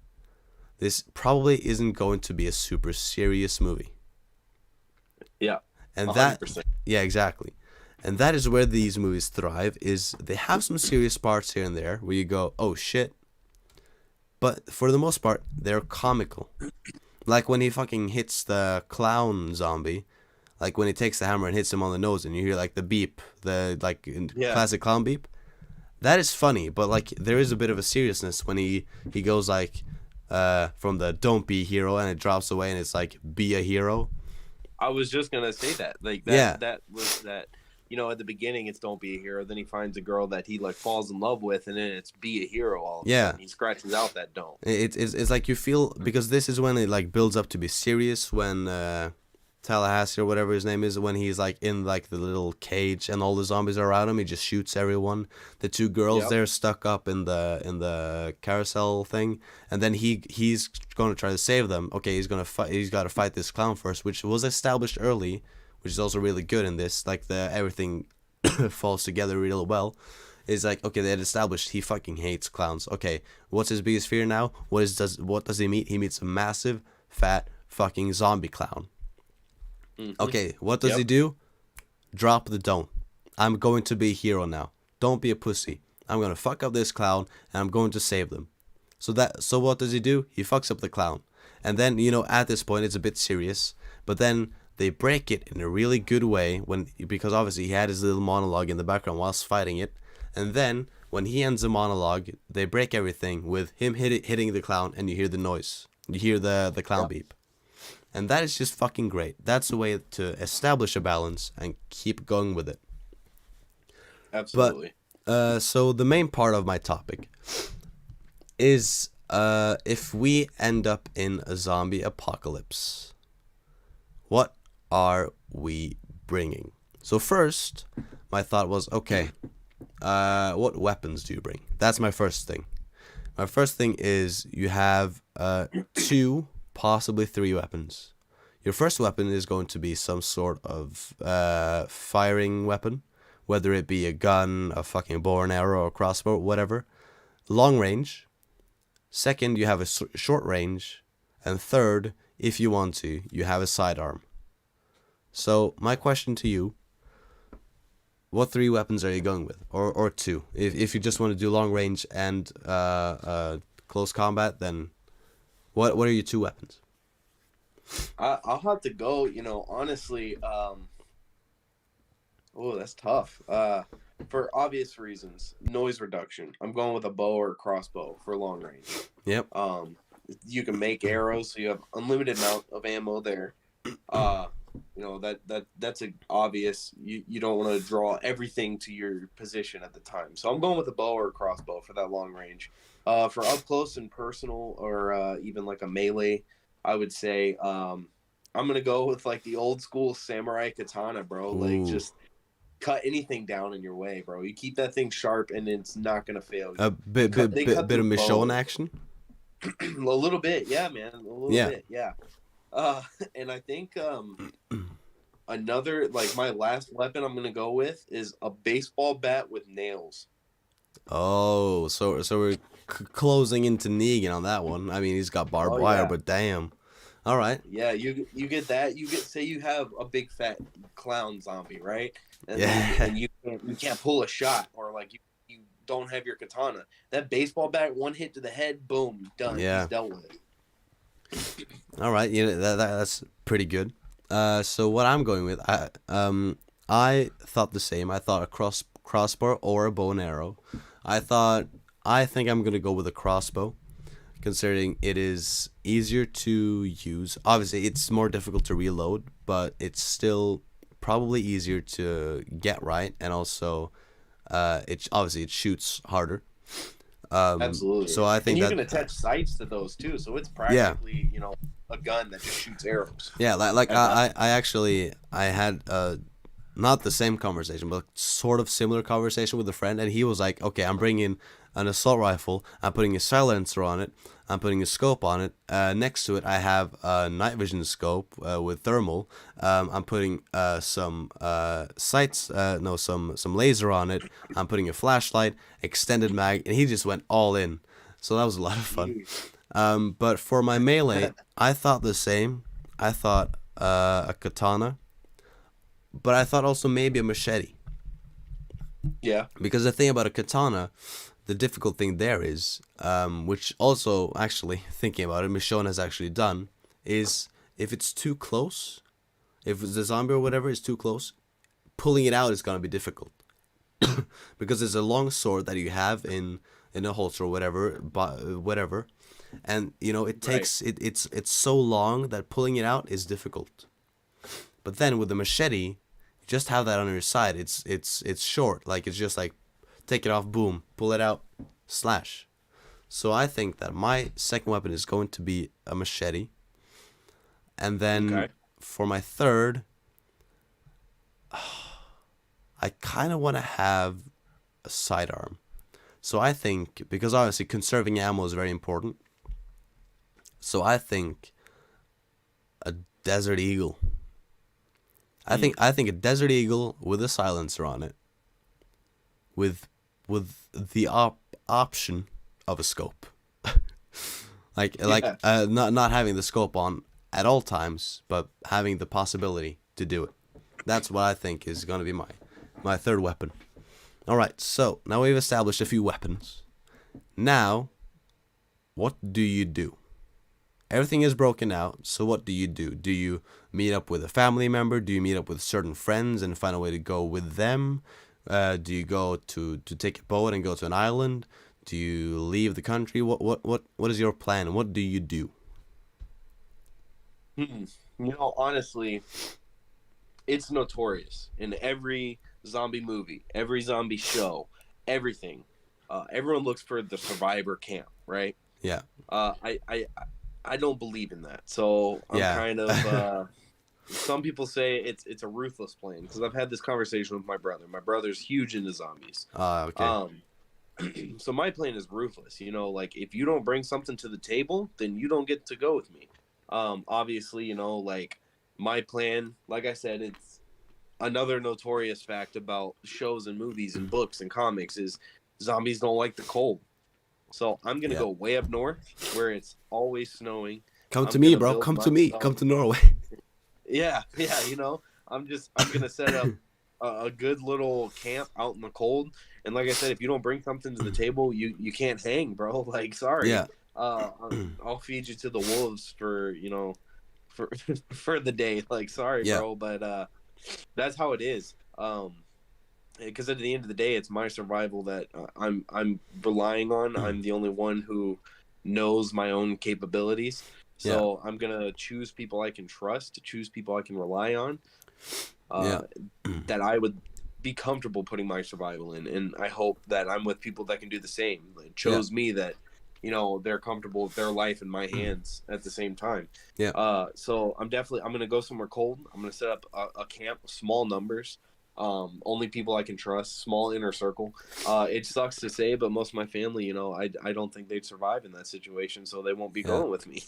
this probably isn't going to be a super serious movie. Yeah. And 100%. Yeah, exactly. And that is where these movies thrive, is they have some serious parts here and there where you go, oh shit. But for the most part, they're comical. Like when he fucking hits the clown zombie, like when he takes the hammer and hits him on the nose and you hear like the beep, the like classic clown beep. That is funny, but like there is a bit of a seriousness when he goes like from the don't be a hero and it drops away and it's like be a hero. I was just gonna say that. Like that was that, you know, at the beginning it's don't be a hero, then he finds a girl that he like falls in love with, and then it's be a hero all of a sudden. He scratches out that don't. It's like you feel, because this is when it like builds up to be serious, when Tallahassee or whatever his name is, when he's like in like the little cage and all the zombies are around him, he just shoots everyone. The two girls, they're stuck up in the carousel thing, and then he's going to try to save them. Okay, he's got to fight this clown first, which was established early, which is also really good in this. Like everything falls together real well. is like, okay, they had established he fucking hates clowns. Okay, what's his biggest fear now? What does he meet? He meets a massive, fat, fucking zombie clown. Mm-hmm. Okay, what does he do? Drop the don't. I'm going to be a hero now. Don't be a pussy. I'm gonna fuck up this clown and I'm going to save them. So what does he do? He fucks up the clown. And then, at this point it's a bit serious, but then they break it in a really good way because obviously he had his little monologue in the background whilst fighting it. And then when he ends the monologue, they break everything with him hitting the clown, and you hear the noise. You hear the clown beep. And that is just fucking great. That's the way to establish a balance and keep going with it. Absolutely. But, so the main part of my topic is if we end up in a zombie apocalypse, what are we bringing? So first, my thought was, okay, what weapons do you bring? That's my first thing. My first thing is you have 2, possibly 3 weapons. Your first weapon is going to be some sort of firing weapon, whether it be a gun, a fucking bow and arrow, or a crossbow, whatever. Long range. Second, you have a short range. And third, if you want to, you have a sidearm. So, my question to you, what 3 weapons are you going with? Or 2? If you just want to do long range and close combat, then what are your 2 weapons? I'll have to go, honestly, that's tough. For obvious reasons, noise reduction. I'm going with a bow or a crossbow for long range. Yep. You can make arrows, so you have unlimited amount of ammo there. That's a obvious. You don't want to draw everything to your position at the time. So I'm going with a bow or a crossbow for that long range. For up close and personal, or even like a melee, I would say I'm gonna go with like the old school samurai katana, bro. Ooh. Like just cut anything down in your way, bro. You keep that thing sharp, and it's not gonna fail you. A bit of Michonne action. A little bit, yeah, man. A little bit, yeah. And I think another, like, my last weapon I'm gonna go with is a baseball bat with nails. Oh, so we're closing into Negan on that one. I mean, he's got barbed wire, but damn. All right. Yeah, you get that. Say you have a big fat clown zombie, right? And you can't pull a shot, or like you don't have your katana. That baseball bat, one hit to the head, boom, done. Yeah. He's dealt with it. All right, that's pretty good. So what I'm going with, I thought the same. I thought a crossbow or a bow and arrow. I think I'm gonna go with a crossbow, considering it is easier to use. Obviously, it's more difficult to reload, but it's still probably easier to get right, and also, it shoots harder. Absolutely. So I think you can attach sights to those too, so it's practically a gun that just shoots arrows. Yeah, I had not the same conversation, but sort of similar conversation with a friend, and he was like, okay, I'm bringing an assault rifle, I'm putting a silencer on it, I'm putting a scope on it, next to it I have a night vision scope with thermal, I'm putting some sights, some laser on it, I'm putting a flashlight, extended mag, and he just went all in. So that was a lot of fun. But for my melee, I thought the same. I thought a katana, but I thought also maybe a machete. Yeah. Because the thing about a katana, the difficult thing there is, which also actually thinking about it, Michonne has actually done, is if it's too close, if the zombie or whatever is too close, pulling it out is gonna be difficult. Because it's a long sword that you have in a holster or whatever, and it takes it's so long that pulling it out is difficult. But then with the machete, you just have that on your side. It's short, like it's just like take it off, boom, pull it out, slash. So I think that my second weapon is going to be a machete, and then for my third, I kind of want to have a sidearm. So I think, because obviously conserving ammo is very important, so I think a Desert Eagle. I think a Desert Eagle with a silencer on it, with with the option of a scope. Not having the scope on at all times, but having the possibility to do it. That's what I think is going to be my third weapon. Alright, so now we've established a few weapons. Now, what do you do? Everything is broken out, so what do you do? Do you meet up with a family member? Do you meet up with certain friends and find a way to go with them? Do you go to take a boat and go to an island? Do you leave the country? What is your plan? What do you do? Honestly, it's notorious in every zombie movie, every zombie show, everything. Everyone looks for the survivor camp, right? Yeah. I don't believe in that. So I'm kind of. Some people say it's a ruthless plan because I've had this conversation with my brother. My brother's huge into zombies. Okay. So my plan is ruthless. Like if you don't bring something to the table, then you don't get to go with me. Obviously, like my plan, like I said, it's another notorious fact about shows and movies and books and comics is zombies don't like the cold. So I'm going to go way up north where it's always snowing. Come to me, bro. Come to me. Come to Norway. Yeah. I'm going to set up a good little camp out in the cold. And like I said, if you don't bring something to the table, you can't hang, bro. Like, sorry. Yeah. I'll feed you to the wolves for for the day. Like, sorry, bro, but that's how it is. Because at the end of the day, it's my survival that I'm relying on. I'm the only one who knows my own capabilities. So I'm gonna choose people I can trust, choose people I can rely on. That I would be comfortable putting my survival in, and I hope that I'm with people that can do the same. It shows me that they're comfortable with their life in my hands at the same time. So I'm gonna go somewhere cold. I'm gonna set up a camp, small numbers. Only people I can trust, small inner circle. It sucks to say, but most of my family, I don't think they'd survive in that situation, so they won't be going with me.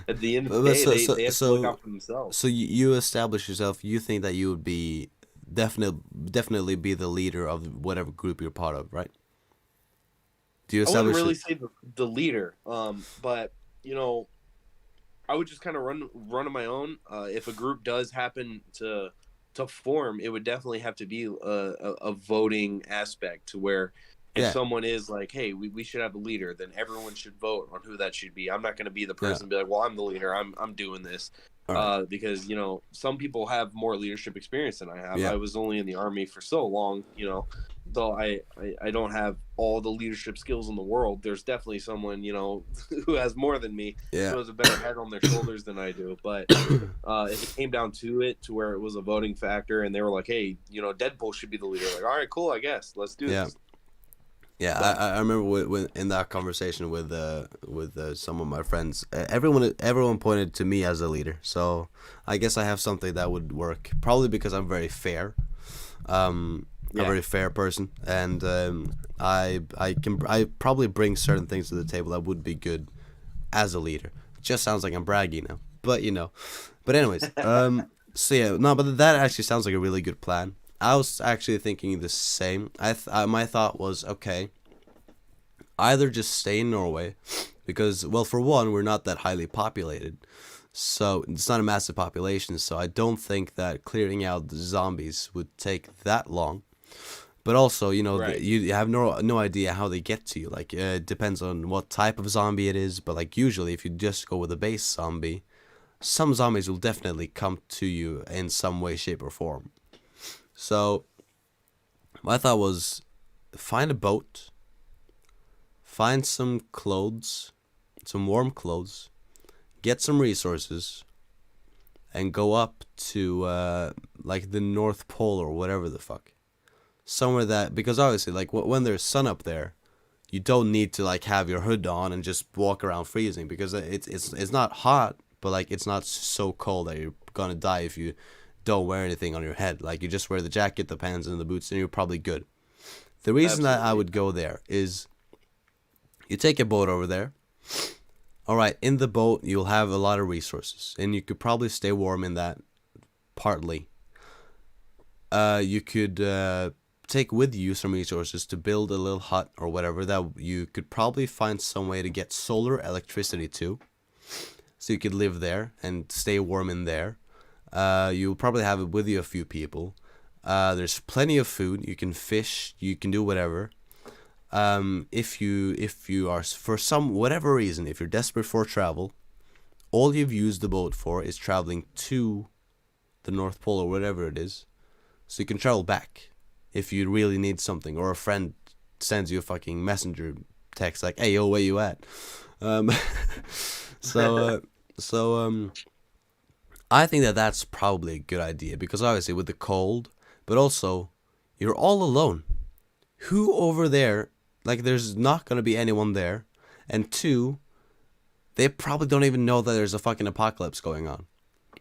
At the end of the day, they have to look out for themselves. So you establish yourself. You think that you would be definitely be the leader of whatever group you're part of, right? Do you establish? I wouldn't really say the leader, but I would just kind of run on my own. If a group does happen to form, it would definitely have to be a voting aspect to where if someone is like, hey, we should have a leader, then everyone should vote on who that should be. I'm not going to be the person to be like, well, I'm the leader, I'm doing this. Because some people have more leadership experience than I have. I was only in the Army for so long, so I don't have all the leadership skills in the world. There's definitely someone who has more than me, who has a better head on their shoulders than I do. But if it came down to it, to where it was a voting factor, and they were like, hey, Deadpool should be the leader, like, all right, cool, I guess, let's do this. I remember when in that conversation with some of my friends, everyone pointed to me as a leader. So I guess I have something that would work. Probably because I'm very fair, a very fair person, and I probably bring certain things to the table that would be good as a leader. It just sounds like I'm bragging now, but But anyways, but that actually sounds like a really good plan. I was actually thinking the same. My thought was, okay, either just stay in Norway, because, well, for one, we're not that highly populated, so it's not a massive population, so I don't think that clearing out the zombies would take that long. But also, you have no idea how they get to you. Like, it depends on what type of zombie it is, but, like, usually if you just go with a base zombie, some zombies will definitely come to you in some way, shape, or form. So, my thought was, find a boat, find some clothes, some warm clothes, get some resources, and go up to, like, the North Pole or whatever the fuck. Somewhere that, because obviously, like, when there's sun up there, you don't need to, like, have your hood on and just walk around freezing, because it's not hot, but, like, it's not so cold that you're gonna die if you don't wear anything on your head. Like, you just wear the jacket, the pants, and the boots, and you're probably good. The reason that I would go there is you take a boat over there. Alright, in the boat, you'll have a lot of resources, and you could probably stay warm in that, partly. You could take with you some resources to build a little hut or whatever that you could probably find some way to get solar electricity to, so you could live there and stay warm in there. You'll probably have it with you a few people. There's plenty of food. You can fish. You can do whatever. If you are, for some whatever reason, if you're desperate for travel, all you've used the boat for is traveling to the North Pole or whatever it is, so you can travel back if you really need something, or a friend sends you a fucking messenger text like, "Hey, yo, where you at?" So I think that that's probably a good idea, because obviously with the cold, but also you're all alone. Who over there? Like, there's not gonna be anyone there, and two, they probably don't even know that there's a fucking apocalypse going on.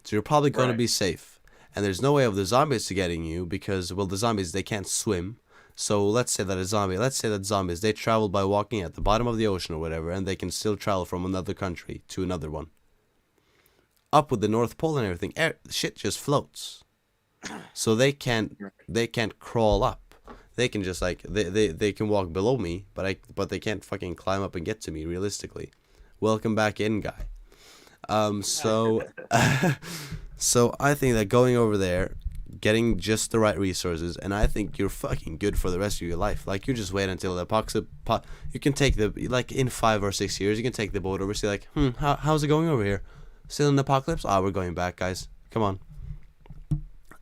So you're probably gonna be safe. And there's no way of the zombies to getting you, because, well, the zombies, they can't swim. So let's say that zombies, they travel by walking at the bottom of the ocean or whatever, and they can still travel from another country to another one. Up with the North Pole and everything, shit just floats. So they can't crawl up. They can just, like, they can walk below me, but they can't fucking climb up and get to me, realistically. Welcome back in, guy. So I think that going over there, getting just the right resources, and I think you're fucking good for the rest of your life. Like, you just wait until the apocalypse. You can take like, in 5 or 6 years, you can take the boat over, see, like, how's it going over here? Still in the apocalypse? We're going back, guys. Come on.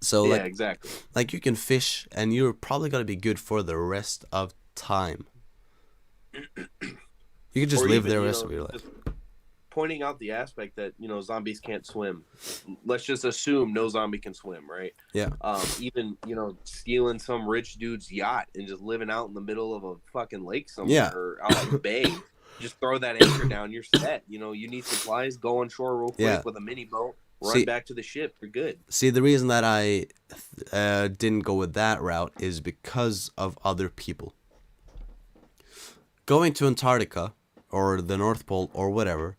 So, yeah, like, exactly. Like, you can fish, and you're probably gonna be good for the rest of time. You can just live there the rest of your life. Pointing out the aspect that, zombies can't swim. Let's just assume no zombie can swim, right? Yeah. Even, stealing some rich dude's yacht and just living out in the middle of a fucking lake somewhere, or out in the bay. Just throw that anchor down, you're set. You need supplies, go on shore real quick with a mini boat, run back to the ship, you're good. See, the reason that I didn't go with that route is because of other people. Going to Antarctica or the North Pole or whatever,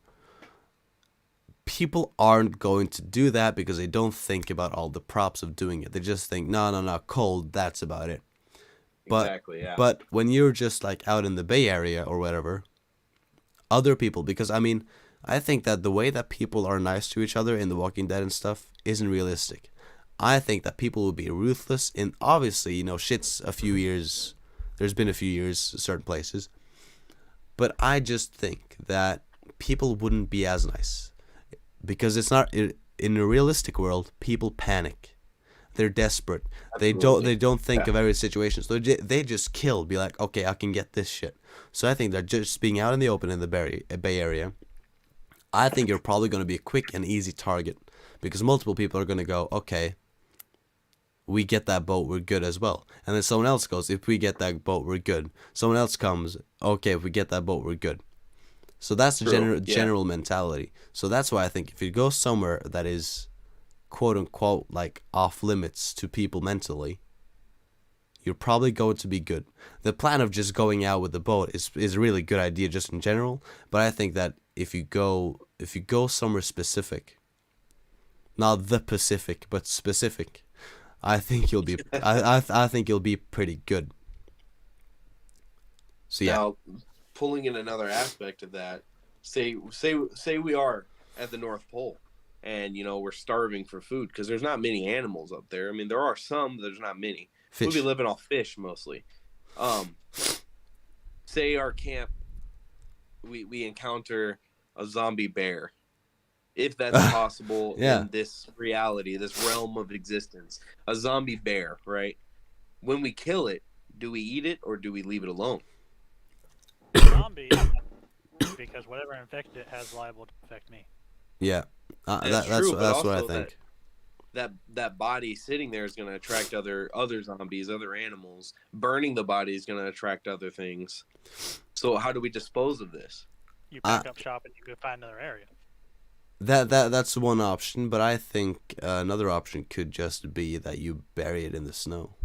people aren't going to do that because they don't think about all the props of doing it. They just think, no, cold, that's about it. Exactly, yeah. But when you're just, like, out in the Bay Area or whatever, other people, because, I mean, I think that the way that people are nice to each other in The Walking Dead and stuff isn't realistic. I think that people will be ruthless in, obviously, shit's a few years, there's been a few years certain places, but I just think that people wouldn't be as nice. Because it's not, in a realistic world, people panic. They're desperate. Absolutely. They don't think of every situation. So they just kill, be like, okay, I can get this shit. So I think that just being out in the open in the Bay Area, I think you're probably going to be a quick and easy target. Because multiple people are going to go, okay, we get that boat, we're good as well. And then someone else goes, if we get that boat, we're good. Someone else comes, okay, if we get that boat, we're good. So that's the general mentality. So that's why I think if you go somewhere that is, quote unquote, like, off limits to people mentally, you're probably going to be good. The plan of just going out with the boat is a really good idea just in general. But I think that if you go somewhere specific, not the Pacific, but specific, I think you'll be I think you'll be pretty good. So yeah. Now, pulling in another aspect of that, say we are at the North Pole, and we're starving for food because there's not many animals up there. I mean, there are some, but there's not many. Fish. We'll be living off fish mostly. Say our camp, we encounter a zombie bear, if that's possible in this reality, this realm of existence. A zombie bear, right? When we kill it, do we eat it or do we leave it alone? Zombie, because whatever infected it has liable to infect me. Yeah, that's what I think. That body sitting there is going to attract other zombies, other animals. Burning the body is going to attract other things. So how do we dispose of this? You pack up shop and you go find another area. That's one option, but I think another option could just be that you bury it in the snow.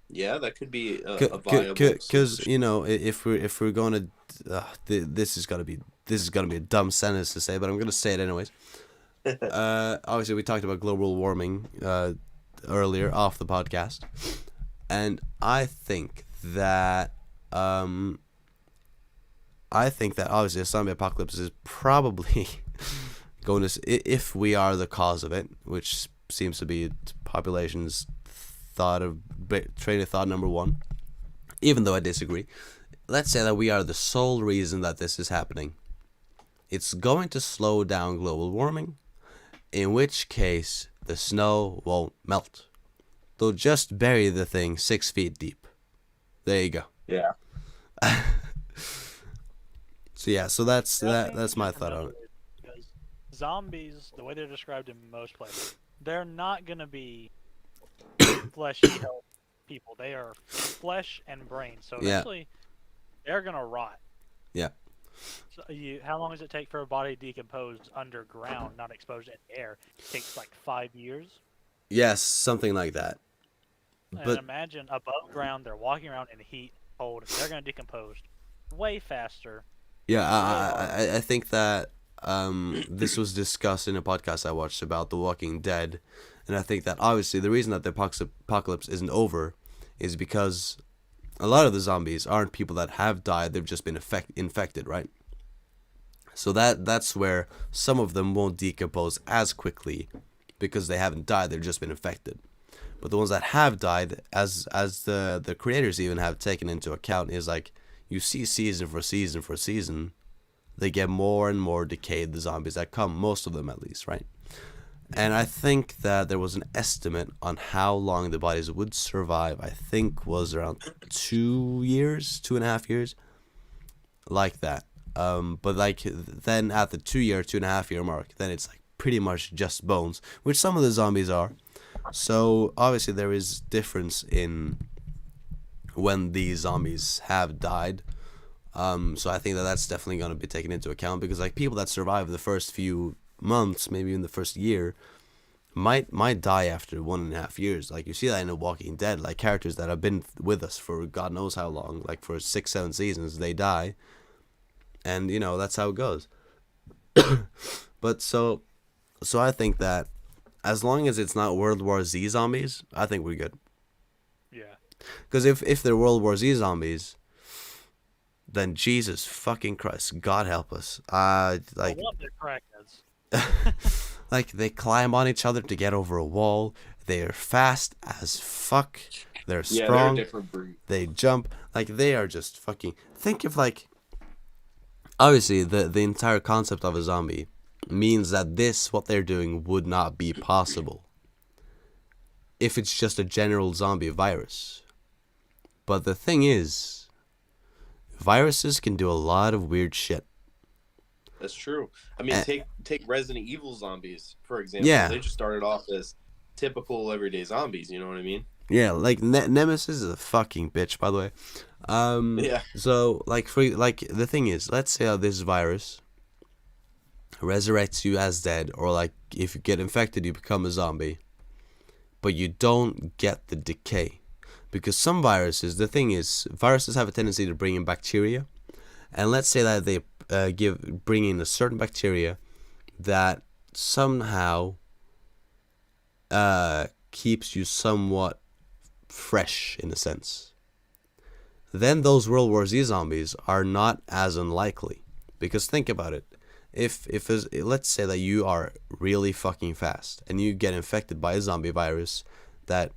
Yeah, that could be a viable because solution. if we're going to this is gonna be a dumb sentence to say, but I'm gonna say it anyways. Obviously, we talked about global warming earlier off the podcast, and I think that obviously a zombie apocalypse is probably going to, if we are the cause of it, which seems to be population's train of thought number one, even though I disagree. Let's say that we are the sole reason that this is happening. It's going to slow down global warming, in which case the snow won't melt. They'll just bury the thing 6 feet deep. There you go. Yeah. So that's my thought on it. Because zombies, the way they're described in most places, they're not gonna be fleshy healthy people. They are flesh and brain. So eventually, they're gonna rot. Yeah. So how long does it take for a body to decompose underground, not exposed in air? It takes like 5 years. Yes, something like that. And But imagine above ground, they're walking around in heat, cold. They're gonna decompose way faster. yeah, I think that this was discussed in a podcast I watched about The Walking Dead, and I think that obviously the reason that the apocalypse isn't over is because a lot of the zombies aren't people that have died; they've just been infected, right? So that's where some of them won't decompose as quickly because they haven't died; they've just been infected. But the ones that have died, as the creators even have taken into account, is like you see season for season, they get more and more decayed, the zombies that come, most of them at least, right? And I think that there was an estimate on how long the bodies would survive. I think was around 2 years, 2.5 years, like that. But like then at the 2-year, 2.5 year mark, then it's like pretty much just bones, which some of the zombies are. So obviously there is difference in when these zombies have died. So I think that that's definitely going to be taken into account, because like people that survive the first few months, maybe even the first year, might die after 1.5 years. Like you see that in The Walking Dead, like characters that have been with us for God knows how long, like for 6-7 seasons, they die, and you know that's how it goes. But so I think that as long as it's not World War Z zombies, I think we're good. Yeah. Because if they're World War Z zombies, then Jesus fucking Christ, God help us. Like, Well, they're crackheads. like they climb on each other to get over a wall. They are fast as fuck. They're strong. Yeah, they're a different breed. They jump. Like they are just fucking. Think of like. Obviously, the entire concept of a zombie means that what they're doing would not be possible if it's just a general zombie virus. But the thing is, viruses can do a lot of weird shit. That's true. I mean, take Resident Evil zombies, for example. Yeah. They just started off as typical everyday zombies, you know what I mean? Yeah, like Nemesis is a fucking bitch, by the way. Yeah. So like the thing is, let's say how this virus resurrects you as dead, or like if you get infected, you become a zombie, but you don't get the decay, because some viruses. The thing is, viruses have a tendency to bring in bacteria, and let's say that they bring in a certain bacteria that somehow keeps you somewhat fresh in a sense. Then those World War Z zombies are not as unlikely, because think about it. If let's say that you are really fucking fast and you get infected by a zombie virus that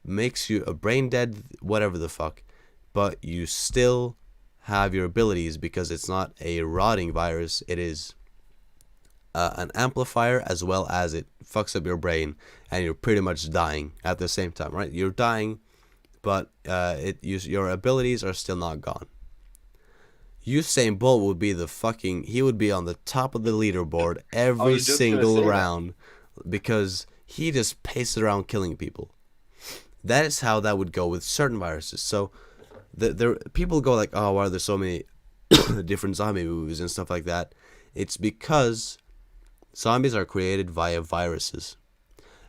makes you a brain dead, whatever the fuck, but you still have your abilities because it's not a rotting virus, it is an amplifier, as well as it fucks up your brain and you're pretty much dying at the same time, right? You're dying, but your abilities are still not gone. Usain Bolt would be he would be on the top of the leaderboard every single round, because he just paces around killing people. That is how that would go with certain viruses. So people go like, oh, why are there so many different zombie movies and stuff like that? It's because zombies are created via viruses.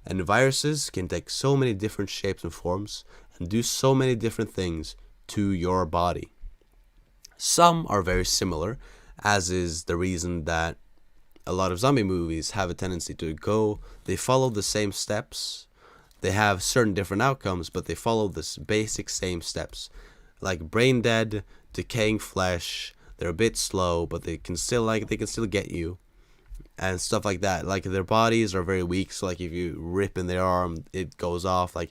And viruses can take so many different shapes and forms and do so many different things to your body. Some are very similar, as is the reason that a lot of zombie movies have a tendency to they follow the same steps they have certain different outcomes, but they follow this basic same steps. Like brain dead, decaying flesh, they're a bit slow, but they can still get you. And stuff like that. Like their bodies are very weak, so like if you rip in their arm, it goes off. Like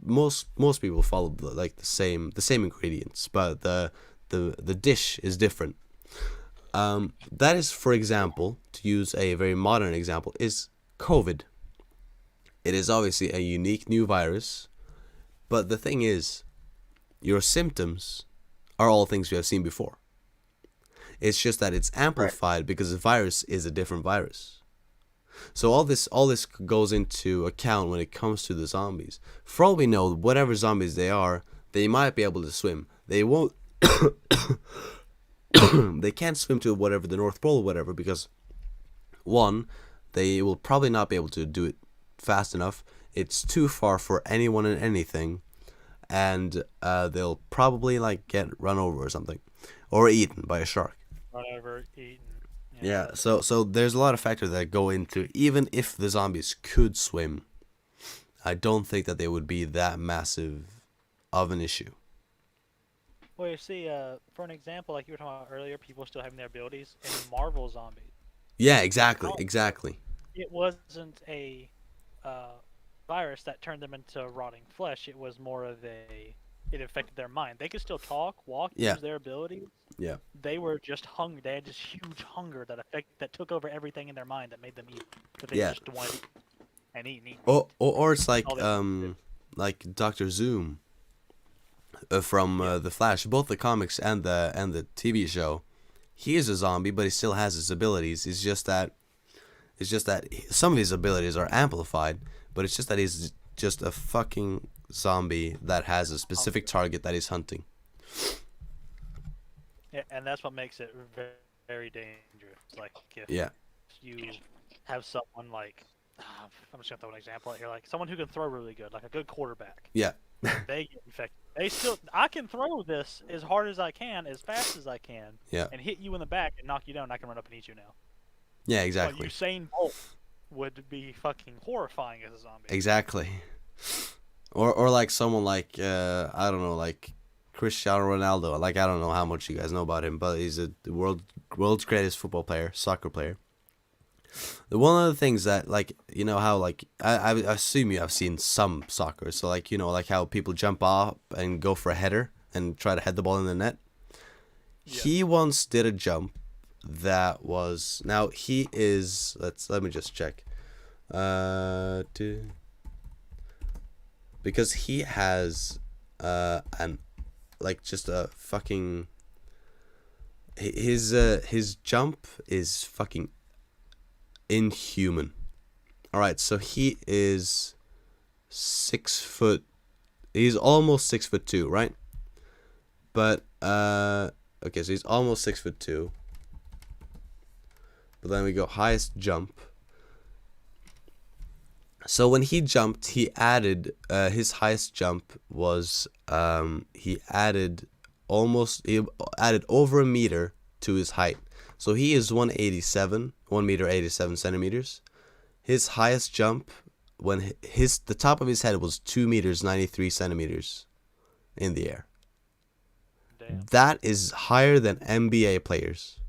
most people follow like the same ingredients, but the dish is different. That is, for example, to use a very modern example, is COVID. It is obviously a unique new virus, but the thing is, your symptoms are all things we have seen before. It's just that it's amplified because the virus is a different virus. So all this goes into account when it comes to the zombies. For all we know, whatever zombies they are, they might be able to swim. They won't. They can't swim to whatever the North Pole or whatever, because one, they will probably not be able to do it fast enough. It's too far for anyone and anything, and they'll probably like get run over or something, or eaten by a shark. Whatever, eaten. Yeah, so there's a lot of factors that go into, even if the zombies could swim, I don't think that they would be that massive of an issue. Well, you see, for an example, like you were talking about earlier, people still having their abilities in Marvel zombies. Yeah, exactly. It wasn't a virus that turned them into rotting flesh. It was more of it affected their mind. They could still talk, walk, use their abilities. Yeah. They were just hungry. They had this huge hunger that took over everything in their mind that made them eat. But they just wanted to eat and eat and eat. Or it's like Dr. Zoom from The Flash, both the comics and the TV show. He is a zombie, but he still has his abilities. It's just that some of his abilities are amplified, but it's just that he's just a fucking zombie that has a specific target that he's hunting. Yeah, and that's what makes it very, very dangerous. Like if you have someone like, I'm just gonna throw an example out here, like someone who can throw really good, like a good quarterback. Yeah. They get infected. I can throw this as hard as I can, as fast as I can, and hit you in the back and knock you down. And I can run up and eat you now. Yeah, exactly. But Usain Bolt would be fucking horrifying as a zombie. Exactly. Or like someone like I don't know, like Cristiano Ronaldo. Like I don't know how much you guys know about him, but he's the world's greatest football player, soccer player. The one of the things that, like, you know how, like, I assume you have seen some soccer, so like, you know, like how people jump up and go for a header and try to head the ball in the net. Yeah. He once did a jump that was, now he is, let me just check, because he has just a fucking, his jump is fucking inhuman. Alright, so he is 6 foot, he's almost 6'2", right? But okay, so he's almost 6'2", but then we go highest jump. So when he jumped, he added his highest jump was he added over a meter to his height. So he is 1 meter 87 centimeters. His highest jump, when the top of his head was 2 meters 93 centimeters in the air. Damn. That is higher than NBA players.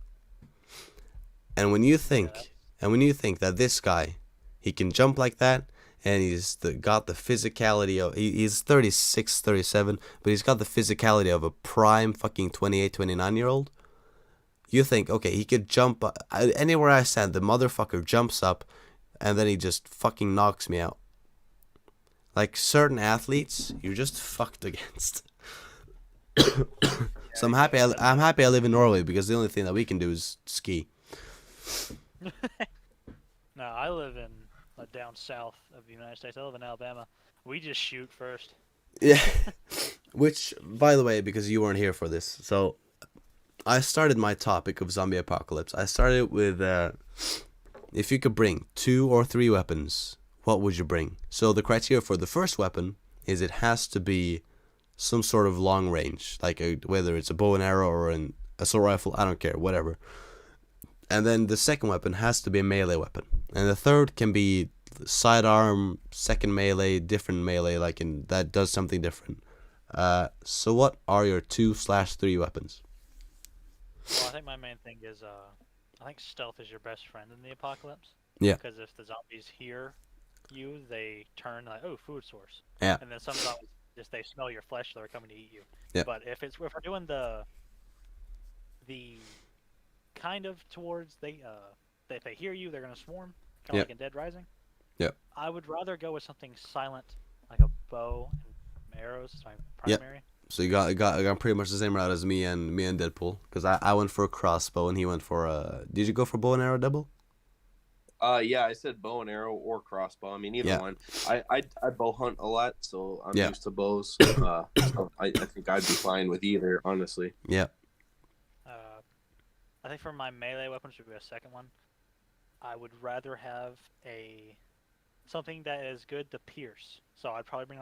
And when you think that this guy, he can jump like that, and he's got the physicality of, he's 36, 37, but he's got the physicality of a prime fucking 28, 29-year-old. You think, okay, he could jump anywhere I stand, the motherfucker jumps up, and then he just fucking knocks me out. Like certain athletes, you're just fucked against. So I'm happy I live in Norway, because the only thing that we can do is ski. No, I live in down south of the United States. I live in Alabama. We just shoot first. Yeah. Which, by the way, because you weren't here for this, so I started my topic of zombie apocalypse. I started with if you could bring 2 or 3 weapons, what would you bring? So the criteria for the first weapon is it has to be some sort of long range, like whether it's a bow and arrow or an assault rifle, I don't care, whatever. And then the second weapon has to be a melee weapon. And the third can be sidearm, second melee, different melee, like that does something different. So what are your 2/3 weapons? Well, I think my main thing is I think stealth is your best friend in the apocalypse. Yeah. Because if the zombies hear you, they turn like, oh, food source. Yeah. And then some zombies just they smell your flesh, they're coming to eat you. Yeah. But if we're doing the kind of towards if they hear you, they're gonna swarm, kind of like in Dead Rising. Yeah. I would rather go with something silent, like a bow and arrows. It's my primary. So you got pretty much the same route as me and Deadpool, because I went for a crossbow and he went for a. Did you go for bow and arrow double? Yeah, I said bow and arrow or crossbow. I mean, either one. I bow hunt a lot, so I'm used to bows. So I think I'd be fine with either, honestly. Yeah. I think for my melee weapon, should be a second one. I would rather have something that is good to pierce. So I'd probably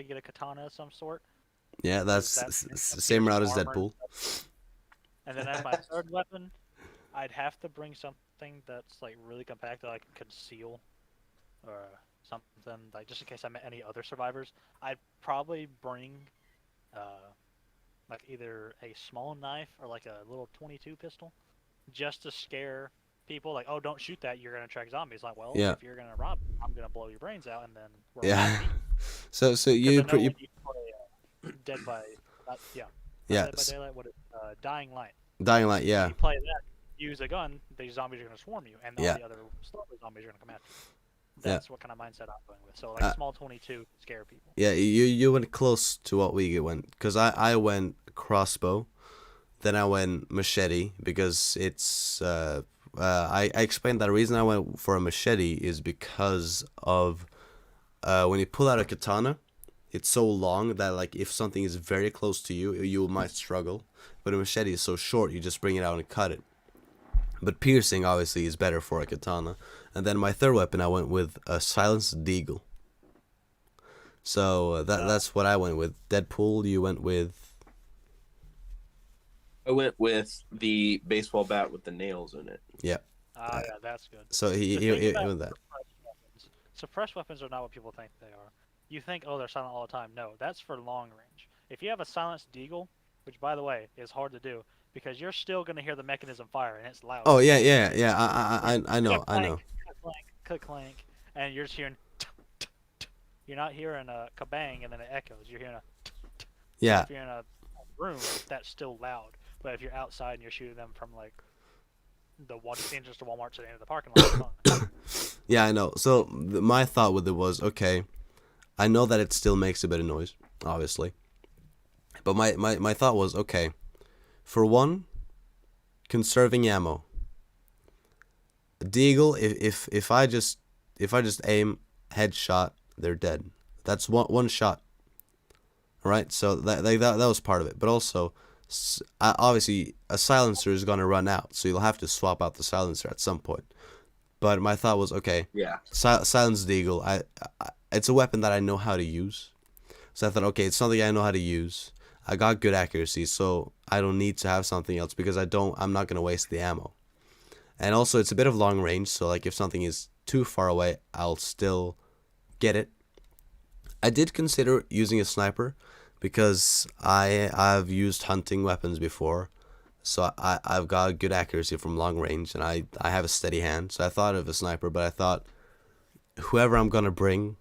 get a katana of some sort. Yeah, that's the same route as Deadpool. And then as my third weapon, I'd have to bring something that's like really compact that I can conceal, or something like just in case I met any other survivors. I'd probably bring like either a small knife or like a little .22 pistol, just to scare people. Like, oh, don't shoot that, you're gonna attract zombies. Like, well, if you're gonna rob, I'm gonna blow your brains out, and then we're So you Dead by Dead by Daylight. What is Dying Light? Dying Light, yeah. If you play that, use a gun, these zombies are gonna swarm you, and all the other slower zombies are gonna come after you. That's what kind of mindset I'm going with. So like small 22 scare people. Yeah, you went close to what we went, because I went crossbow, then I went machete, because it's I explained that the reason I went for a machete is because of when you pull out a katana, it's so long that like if something is very close to you, you might struggle. But a machete is so short, you just bring it out and cut it. But piercing obviously is better for a katana. And then my third weapon, I went with a silenced deagle. So that's what I went with. Deadpool, you went with? I went with the baseball bat with the nails in it. Yeah. Yeah, that's good. So he went that. Suppressed weapons are not what people think they are. You think, oh, they're silent all the time. No, that's for long range. If you have a silenced deagle, which by the way is hard to do, because you're still gonna hear the mechanism fire and it's loud. Oh yeah. I know. Click clank, and you're just hearing. You're not hearing a kabang and then it echoes. You're hearing a. Yeah. If you're in a room, that's still loud. But if you're outside and you're shooting them from like the entrance to Walmart to the end of the parking lot. Yeah, I know. So my thought with it was, okay, I know that it still makes a bit of noise, obviously. But my thought was, okay, for one, conserving ammo. Deagle, if I just aim, headshot, they're dead. That's one shot. All right, so that was part of it. But also, obviously, a silencer is gonna run out, so you'll have to swap out the silencer at some point. But my thought was, okay, silence deagle. It's a weapon that I know how to use. So I thought, okay, it's something I know how to use. I got good accuracy, so I don't need to have something else because I'm not gonna waste the ammo. And also, it's a bit of long range, so like if something is too far away, I'll still get it. I did consider using a sniper because I've used hunting weapons before, so I've got good accuracy from long range, and I have a steady hand. So I thought of a sniper, but I thought whoever I'm gonna bring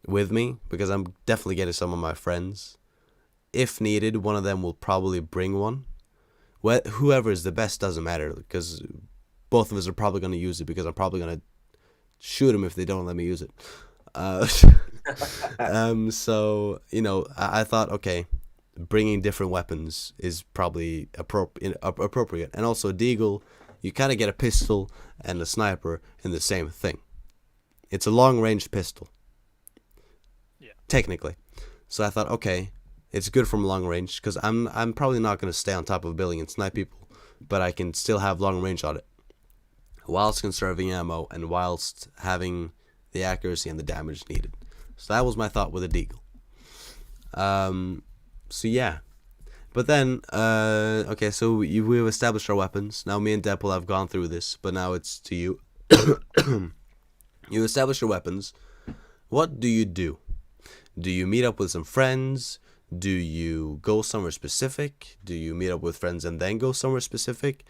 with me, because I'm definitely getting some of my friends. If needed, one of them will probably bring one. Whoever is the best doesn't matter, because both of us are probably going to use it, because I'm probably going to shoot them if they don't let me use it. So, I thought, okay, bringing different weapons is probably appropriate. And also, deagle, you kind of get a pistol and a sniper in the same thing. It's a long-range pistol. Yeah. Technically. So I thought, okay, it's good from long range, because I'm probably not going to stay on top of a building and snipe people, but I can still have long range on it, whilst conserving ammo and whilst having the accuracy and the damage needed. So that was my thought with a deagle. So yeah. But then, okay, so we've established our weapons. Now me and Deadpool have gone through this, but now it's to you. You establish your weapons. What do you do? Do you meet up with some friends? Do you go somewhere specific? Do you meet up with friends and then go somewhere specific?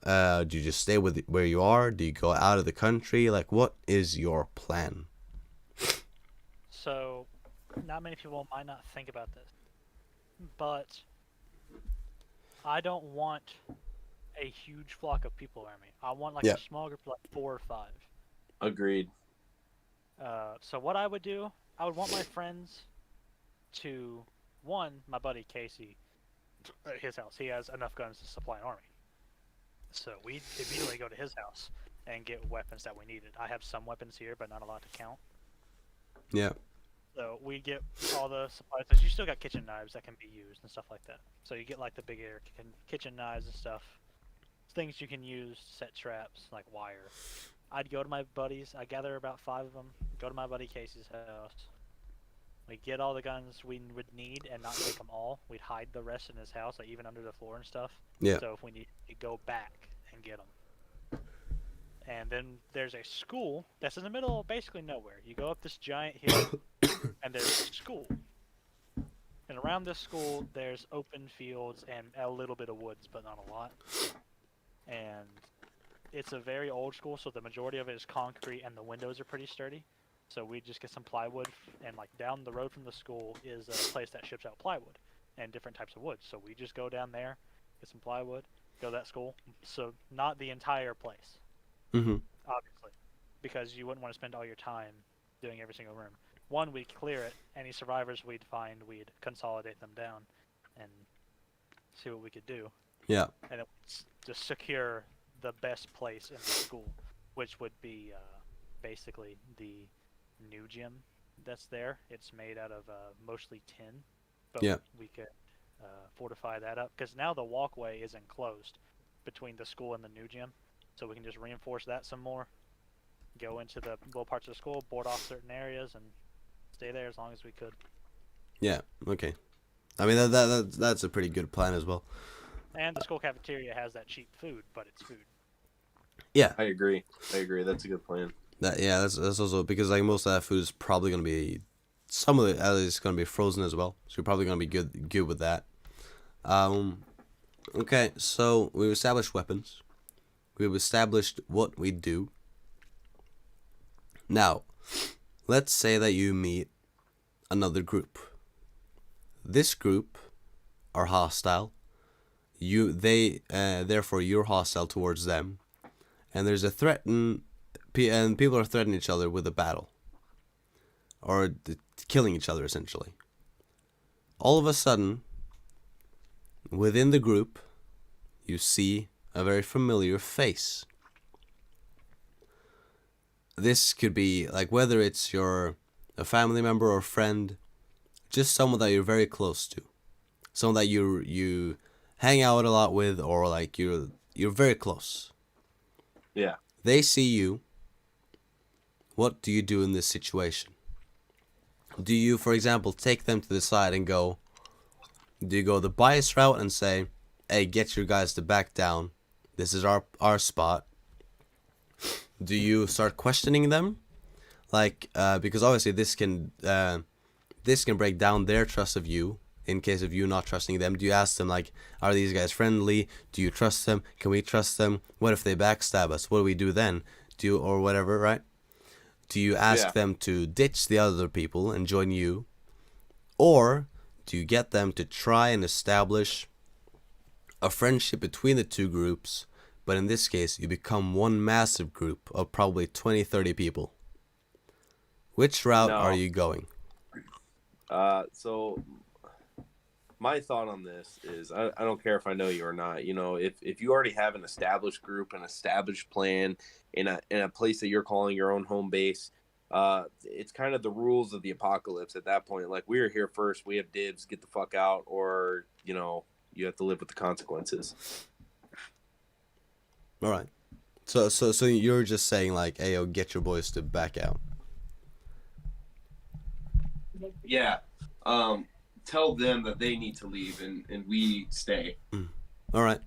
Do you just stay with where you are? Do you go out of the country? Like, what is your plan? So, not many people might not think about this, but I don't want a huge flock of people around me. I want like a small group, like 4 or 5. Agreed. So what I would do, I would want my friends to, one, my buddy Casey, at his house, he has enough guns to supply an army. So we'd immediately go to his house and get weapons that we needed. I have some weapons here, but not a lot to count. Yeah. So we get all the supplies. Because you still got kitchen knives that can be used and stuff like that. So you get like the bigger kitchen knives and stuff. Things you can use to set traps, like wire. I'd go to my buddies. I gather about 5 of them. Go to my buddy Casey's house. We get all the guns we would need and not take them all. We'd hide the rest in his house, like even under the floor and stuff. Yeah. So if we need to go back and get them. And then there's a school that's in the middle of basically nowhere. You go up this giant hill, and there's a school. And around this school, there's open fields and a little bit of woods, but not a lot. And it's a very old school, so the majority of it is concrete, and the windows are pretty sturdy. So we just get some plywood, and like down the road from the school is a place that ships out plywood and different types of wood. So we just go down there, get some plywood, go to that school. So not the entire place. Mm-hmm. Obviously, because you wouldn't want to spend all your time doing every single room. One, we'd clear it. Any survivors we'd find, we'd consolidate them down and see what we could do. Yeah. And it was just secure the best place in the school, which would be basically the new gym that's there. It's made out of mostly tin, but we could fortify that up because now the walkway is enclosed between the school and the new gym. So we can just reinforce that some more, go into the little parts of the school, board off certain areas, and stay there as long as we could. Yeah, okay. I mean, that's a pretty good plan as well. And the school cafeteria has that cheap food, but it's food. Yeah. I agree. That's a good plan. That's also because like most of that food is probably going to be, some of it at least going to be frozen as well. So you're probably going to be good with that. Okay, so we've established weapons. We've established what we do. Now, let's say that you meet another group. This group are hostile. Therefore you're hostile towards them. And there's a threat, and people are threatening each other with a battle. Or killing each other, essentially. All of a sudden, within the group, you see a very familiar face. This could be like whether it's a family member or friend, just someone that you're very close to, someone that you hang out a lot with, or like you're very close. Yeah. They see you. What do you do in this situation? Do you, for example, take them to the side and go? Do you go the bias route and say, "Hey, get your guys to back down. This is our spot"? Do you start questioning them, like because obviously this can break down their trust of you in case of you not trusting them? Do you ask them like, "Are these guys friendly? Do you trust them? Can we trust them? What if they backstab us? What do we do then?" Or whatever, right? Do you ask them to ditch the other people and join you, or do you get them to try and establish a friendship between the two groups? But in this case, you become one massive group of probably 20-30 people. Which route are you going? So my thought on this is I don't care if I know you or not. You know, if you already have an established group, an established plan in a place that you're calling your own home base, it's kind of the rules of the apocalypse at that point. Like, we're here first, we have dibs, get the fuck out, or, you know, you have to live with the consequences. All right. So you're just saying like, "Hey, yo, get your boys to back out." Yeah. Tell them that they need to leave and we stay. All right.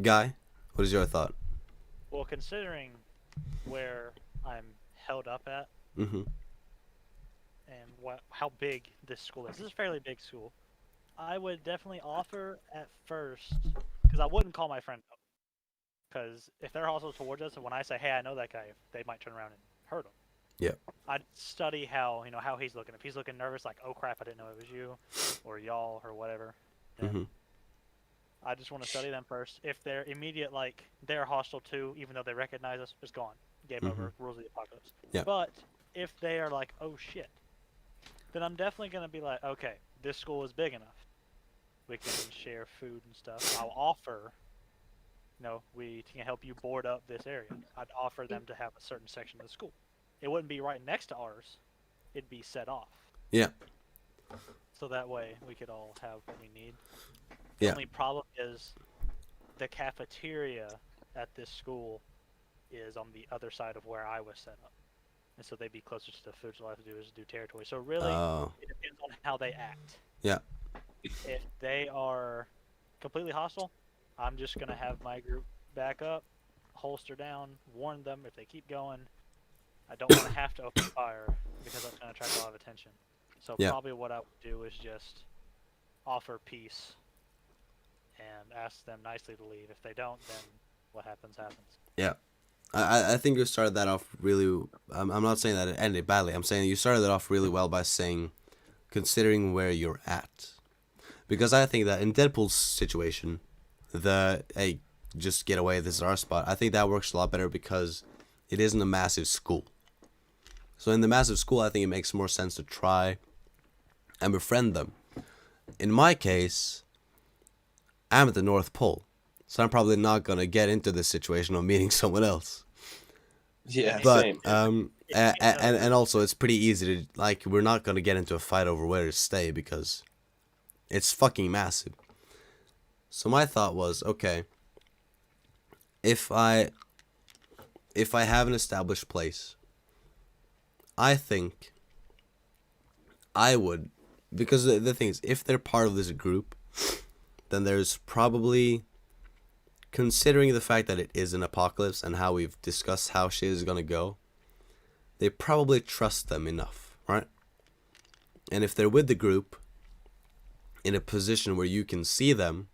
Guy, what is your thought? Well, considering where I'm held up at Mm-hmm. and how big this school is. This is a fairly big school. I would definitely offer at first, because I wouldn't call my friend up. Because if they're hostile towards us, and when I say, hey, I know that guy, they might turn around and hurt him. Yeah. I'd study how he's looking. If he's looking nervous, like, oh crap, I didn't know it was you, or y'all, or whatever. Then Mm-hmm. I just want to study them first. If they're immediate, like, they're hostile too, even though they recognize us, it's gone. Game over, rules of the apocalypse. Yeah. But if they are like, oh shit, then I'm definitely going to be like, okay, this school is big enough. We can share food and stuff. I'll offer, we can help you board up this area. I'd offer them to have a certain section of the school. It wouldn't be right next to ours. It'd be set off. Yeah. So that way we could all have what we need. Yeah. The only problem is the cafeteria at this school is on the other side of where I was set up. And so they'd be closer to the food, so all I have to do is do territory. So really, it depends on how they act. Yeah. If they are completely hostile, I'm just going to have my group back up, holster down, warn them if they keep going. I don't want to have to open fire because that's going to attract a lot of attention. So probably what I would do is just offer peace and ask them nicely to leave. If they don't, then what happens, happens. Yeah. I think you started that off really... I'm not saying that it ended badly. I'm saying you started that off really well by saying, considering where you're at. Because I think that in Deadpool's situation, hey, just get away, this is our spot, I think that works a lot better because it isn't a massive school. So in the massive school, I think it makes more sense to try and befriend them. In my case, I'm at the North Pole, so I'm probably not going to get into this situation of meeting someone else. Yeah, But, same. and also it's pretty easy to, we're not going to get into a fight over where to stay because it's fucking massive. So my thought was, okay, if I have an established place, I think I would, because the thing is, if they're part of this group, then there's probably, considering the fact that it is an apocalypse and how we've discussed how shit is gonna go, they probably trust them enough, right? And if they're with the group, in a position where you can see them,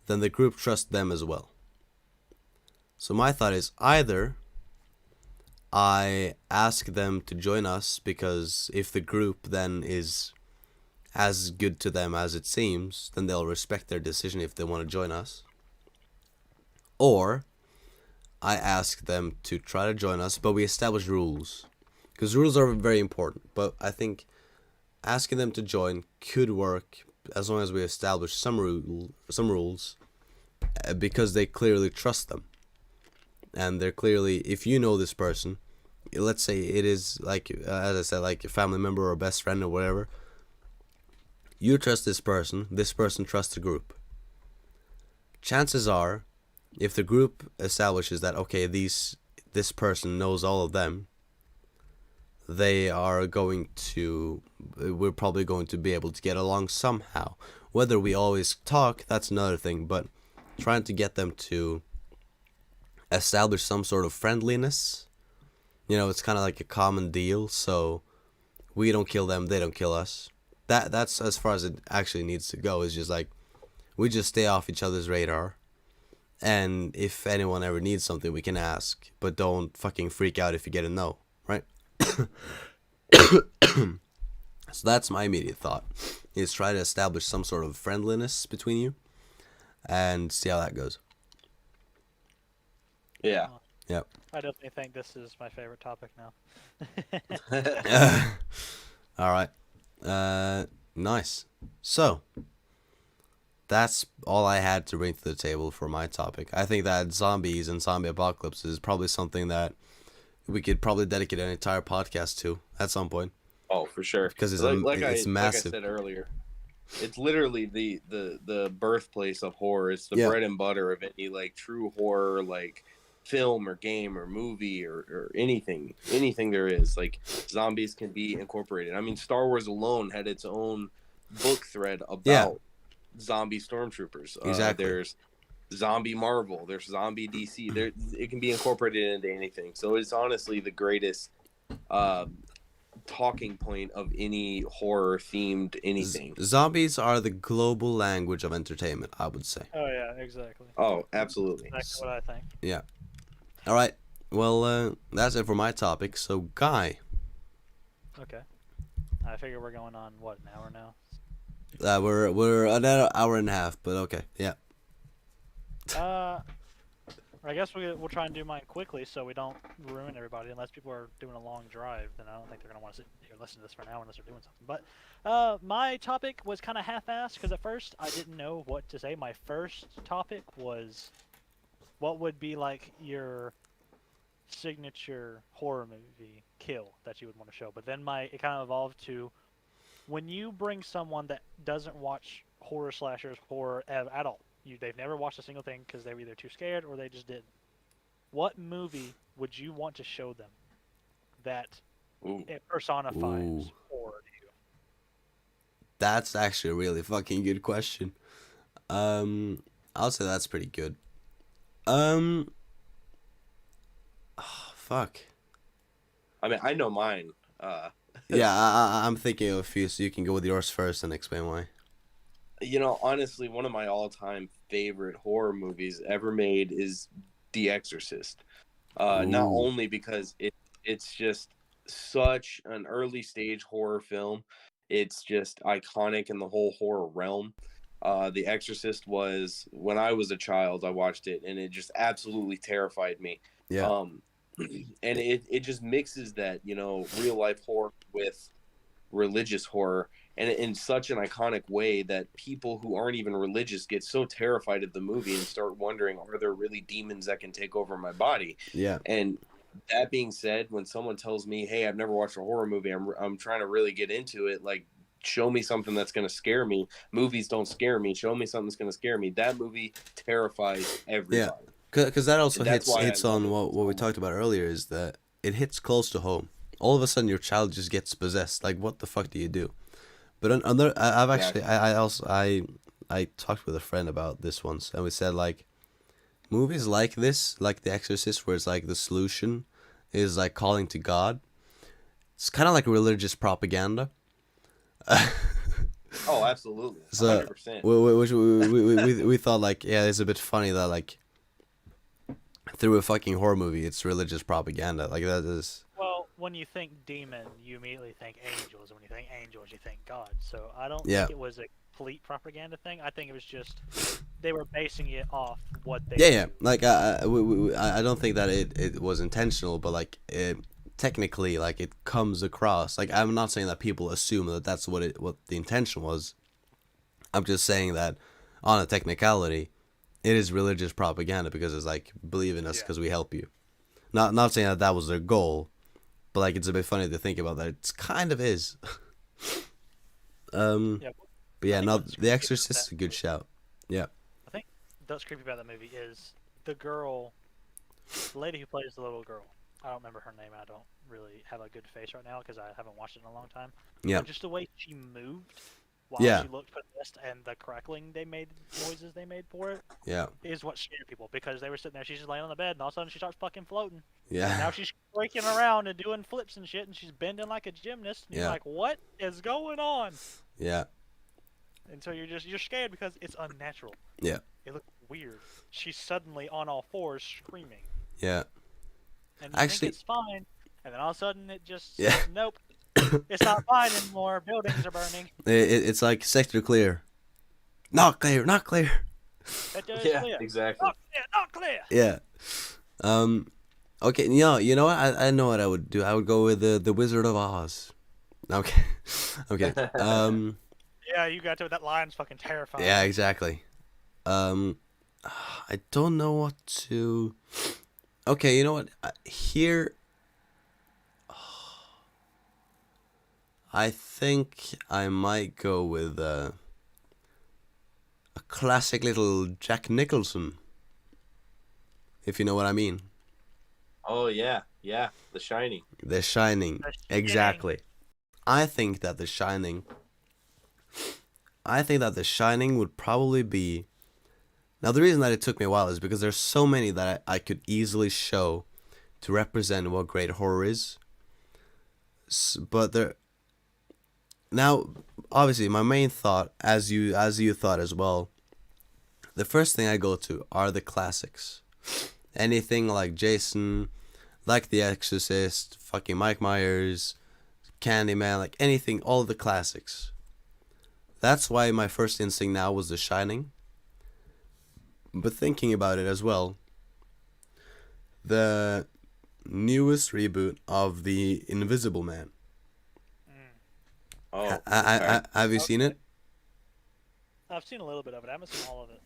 then the group trusts them as well. So my thought is either I ask them to join us, because if the group then is as good to them as it seems, then they'll respect their decision if they want to join us. Or I ask them to try to join us, but we establish rules. Because rules are very important, but I think asking them to join could work as long as we establish some rules, because they clearly trust them. And they're clearly, if you know this person, let's say it is as I said, like a family member or a best friend or whatever, you trust this person trusts the group. Chances are, if the group establishes that, okay, this person knows all of them, we're probably going to be able to get along somehow. Whether we always talk, that's another thing, but trying to get them to establish some sort of friendliness, it's kind of like a common deal, so we don't kill them, they don't kill us. That's as far as it actually needs to go, is just we just stay off each other's radar, and if anyone ever needs something, we can ask, but don't fucking freak out if you get a no, right? So that's my immediate thought, is try to establish some sort of friendliness between you and see how that goes. Yeah. Yep. I definitely think this is my favorite topic now. All right. Nice. So, that's all I had to bring to the table for my topic. I think that zombies and zombie apocalypse is probably something that we could probably dedicate an entire podcast to at some point. Oh, for sure. Because it's massive. Like I said earlier, it's literally the birthplace of horror. It's the bread and butter of any true horror film or game or movie or anything there is. Zombies can be incorporated. I mean, Star Wars alone had its own book thread about zombie stormtroopers. Exactly. zombie Marvel. There's zombie DC. There, it can be incorporated into anything. So it's honestly the greatest talking point of any horror themed anything. Zombies are the global language of entertainment, I would say. Oh yeah, exactly. Oh, absolutely. Exactly what I think. Yeah. All right. Well, that's it for my topic. So, Guy, Okay. I figure we're going on what, an hour now? we're another hour and a half, but okay. Yeah. I guess we'll try and do mine quickly so we don't ruin everybody. Unless people are doing a long drive, then I don't think they're gonna want to sit here and listen to this for an hour unless they're doing something. But my topic was kind of half-assed because at first I didn't know what to say. My first topic was what would be like your signature horror movie kill that you would want to show. But then it kind of evolved to when you bring someone that doesn't watch horror slashers, horror at all. They've never watched a single thing because they were either too scared or they just didn't. What movie would you want to show them that it personifies horror to you? That's actually a really fucking good question. I'll say that's pretty good. Fuck. I mean, I know mine. Yeah, I'm thinking of a few, so you can go with yours first and explain why. You know, honestly, one of my all-time favorite horror movies ever made is The Exorcist. Not only because it's just such an early stage horror film, it's just iconic in the whole horror realm. The Exorcist was, when I was a child, I watched it, and it just absolutely terrified me. Yeah. And it just mixes that, you know, real life horror with religious horror, and in such an iconic way that people who aren't even religious get so terrified of the movie and start wondering, are there really demons that can take over my body? Yeah. And that being said, when someone tells me, hey, I've never watched a horror movie, I'm trying to really get into it, like, show me something that's going to scare me. Movies don't scare me. Show me something that's going to scare me. That movie terrifies everybody. Yeah. Because that also hits why on what we talked about earlier, is that it hits close to home. All of a sudden, your child just gets possessed. Like, what the fuck do you do? But I've actually, I talked with a friend about this once, and we said, like, movies like this, like The Exorcist, where it's like the solution is like calling to God. It's kind of like religious propaganda. Oh, absolutely. 100%. So we thought, like, yeah, it's a bit funny that, like, through a fucking horror movie, it's religious propaganda. Like, that is. Well, when you think demon, you immediately think angels. And when you think angels, you think God. So I don't think it was a complete propaganda thing. I think it was just they were basing it off what they. Yeah. Like, I don't think that it was intentional, but like technically, like, it comes across. Like, I'm not saying that people assume that that's what the intention was. I'm just saying that on a technicality, it is religious propaganda because it's like, believe in us because we help you. Not saying that was their goal, but like, it's a bit funny to think about that. It kind of is. But yeah, no, The Exorcist is a good shout. Yeah. I think what's creepy about that movie is the lady who plays the little girl. I don't remember her name. I don't really have a good face right now because I haven't watched it in a long time. Yeah. But just the way she moved while she looked possessed, and the crackling noises they made for it, is what scared people, because they were sitting there, she's just laying on the bed, and all of a sudden she starts fucking floating. Yeah. And now she's breaking around and doing flips and shit, and she's bending like a gymnast. And you're like, what is going on? Yeah. And so you're scared because it's unnatural. Yeah. It looks weird. She's suddenly on all fours screaming. Yeah. And you think it's fine, and then all of a sudden it just says, nope. It's not fine anymore. Buildings are burning. It's like sector clear. Not clear. Yeah, clear. Exactly. Not clear. Yeah. Okay. You know what? I know what I would do. I would go with the Wizard of Oz. Okay. Okay. Yeah, you got to. That lion's fucking terrifying. Yeah, exactly. I don't know what to. Okay, you know what? Here. I think I might go with a classic little Jack Nicholson, if you know what I mean. Oh, yeah. The Shining. The Shining. Exactly. I think that The Shining would probably be Now, the reason that it took me a while is because there's so many that I could easily show to represent what great horror is. But there... Now, obviously, my main thought, as you thought as well, the first thing I go to are the classics. Anything like Jason, like The Exorcist, fucking Mike Myers, Candyman, like anything, all the classics. That's why my first instinct now was The Shining. But thinking about it as well, the newest reboot of The Invisible Man. Oh, Have you seen it? I've seen a little bit of it. I haven't seen all of it.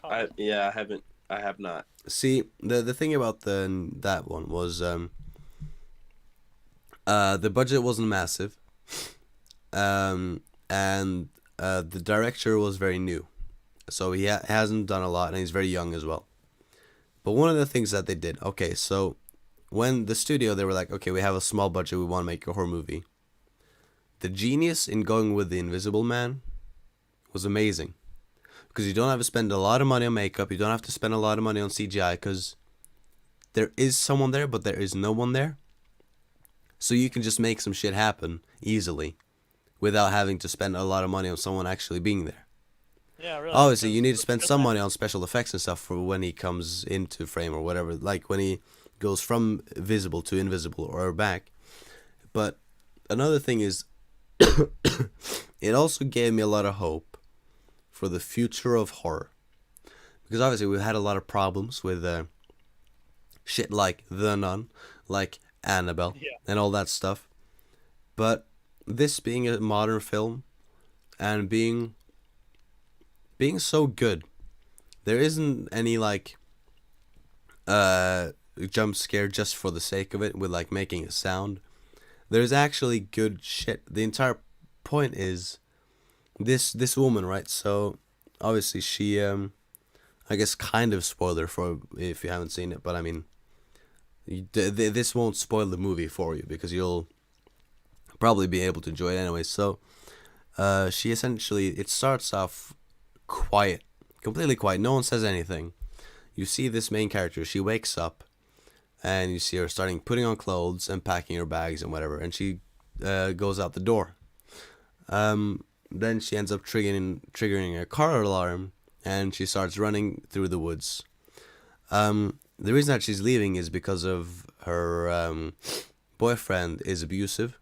I haven't. I have not. See, the thing about that one was the budget wasn't massive, and the director was very new, so he hasn't done a lot, and he's very young as well. But one of the things that they did, okay, so when the studio, they were like, okay, we have a small budget, we want to make a horror movie. The genius in going with The Invisible Man was amazing. Because you don't have to spend a lot of money on makeup, you don't have to spend a lot of money on CGI, because there is someone there, but there is no one there. So you can just make some shit happen easily, without having to spend a lot of money on someone actually being there. Yeah, really. Obviously, you need to spend some money on special effects and stuff for when he comes into frame or whatever, like when he goes from visible to invisible or back. But another thing is, it also gave me a lot of hope for the future of horror. Because obviously we've had a lot of problems with shit like The Nun, like Hannibal, and all that stuff. But this being a modern film and being so good, there isn't any like jump scare just for the sake of it with like making a sound. There's actually good shit. The entire point is this woman, right? So obviously she I guess kind of spoiler for if you haven't seen it, but I mean this won't spoil the movie for you because you'll probably be able to enjoy it anyway. So she essentially, it starts off quiet, completely quiet, no one says anything. You see this main character, she wakes up and you see her starting putting on clothes and packing her bags and whatever, and she goes out the door. Then she ends up triggering a car alarm, and she starts running through the woods. The reason that she's leaving is because of her boyfriend is abusive,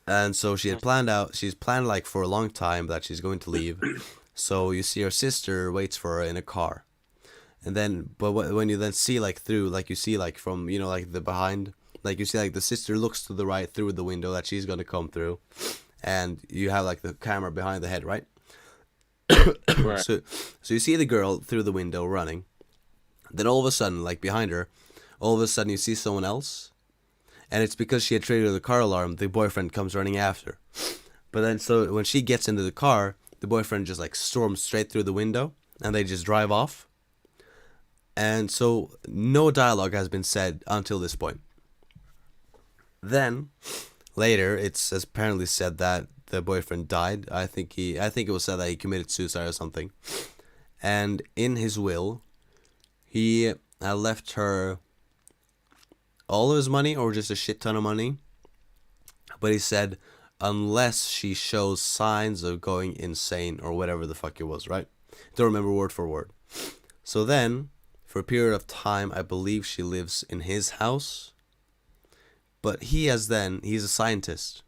and so she's planned like for a long time that she's going to leave. So you see her sister waits for her in a car. And then, but when you then see like through, like you see like from, you know, like the behind, like you see like the sister looks to the right through the window that she's gonna come through, and you have like the camera behind the head, right? Right. So you see the girl through the window running. Then all of a sudden, like behind her, all of a sudden you see someone else, and it's because she had triggered the car alarm. The boyfriend comes running after. But then, so when she gets into the car, the boyfriend just like storms straight through the window, and they just drive off. And so no dialogue has been said until this point. Then later it's apparently said that the boyfriend died. I think it was said that he committed suicide or something. And in his will, he left her all of his money or just a shit ton of money. But he said unless she shows signs of going insane or whatever the fuck it was, right? Don't remember word for word. So then, for a period of time, I believe she lives in his house. But he's a scientist.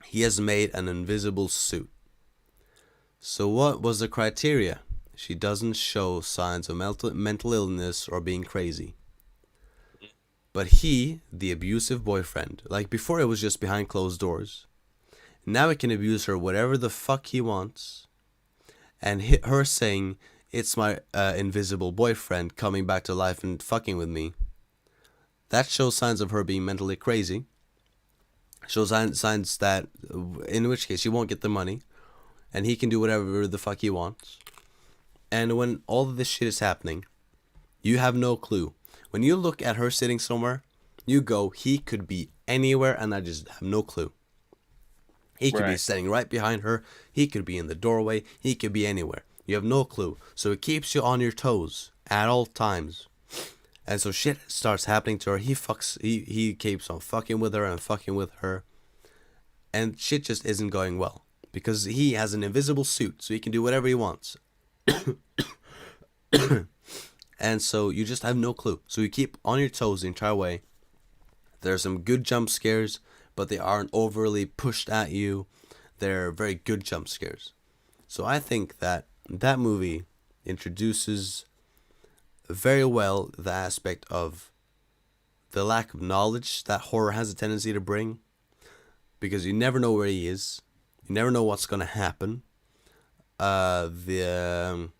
He has made an invisible suit. So what was the criteria? She doesn't show signs of mental illness or being crazy. But he, the abusive boyfriend, like before it was just behind closed doors. Now he can abuse her whatever the fuck he wants. And her saying, it's my invisible boyfriend coming back to life and fucking with me. That shows signs of her being mentally crazy. Shows signs that, in which case, she won't get the money. And he can do whatever the fuck he wants. And when all of this shit is happening, you have no clue. When you look at her sitting somewhere, you go, he could be anywhere, and I just have no clue. He could be standing right behind her. He could be in the doorway. He could be anywhere. You have no clue. So it keeps you on your toes at all times. And so shit starts happening to her. He keeps on fucking with her and fucking with her. And shit just isn't going well. Because he has an invisible suit, so he can do whatever he wants. And so you just have no clue. So you keep on your toes the entire way. There's some good jump scares, but they aren't overly pushed at you. They're very good jump scares. So I think that movie introduces very well the aspect of the lack of knowledge that horror has a tendency to bring. Because you never know where he is. You never know what's going to happen. The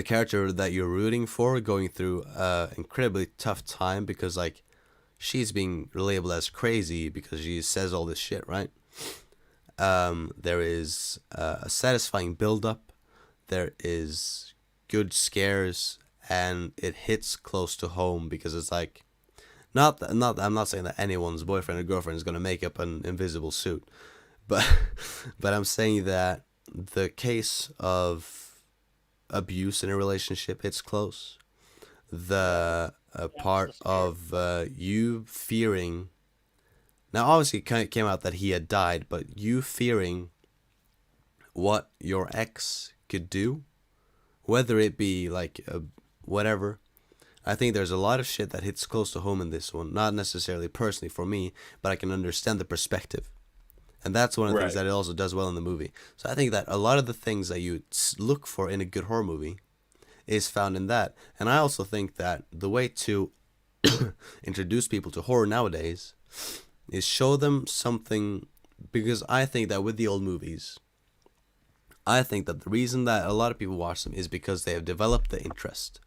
character that you're rooting for going through an incredibly tough time because, like, she's being labeled as crazy because she says all this shit, right? There is a satisfying build-up. There is good scares, and it hits close to home because it's like, I'm not saying that anyone's boyfriend or girlfriend is gonna make up an invisible suit, but I'm saying that the case of abuse in a relationship hits close. The part of you fearing. Now, obviously, it came out that he had died, but you fearing what your ex could do, whether it be like whatever. I think there's a lot of shit that hits close to home in this one. Not necessarily personally for me, but I can understand the perspective. And that's one of the things that it also does well in the movie. So I think that a lot of the things that you look for in a good horror movie is found in that. And I also think that the way to introduce people to horror nowadays is show them something, because I think that with the old movies, I think that the reason that a lot of people watch them is because they have developed the interest.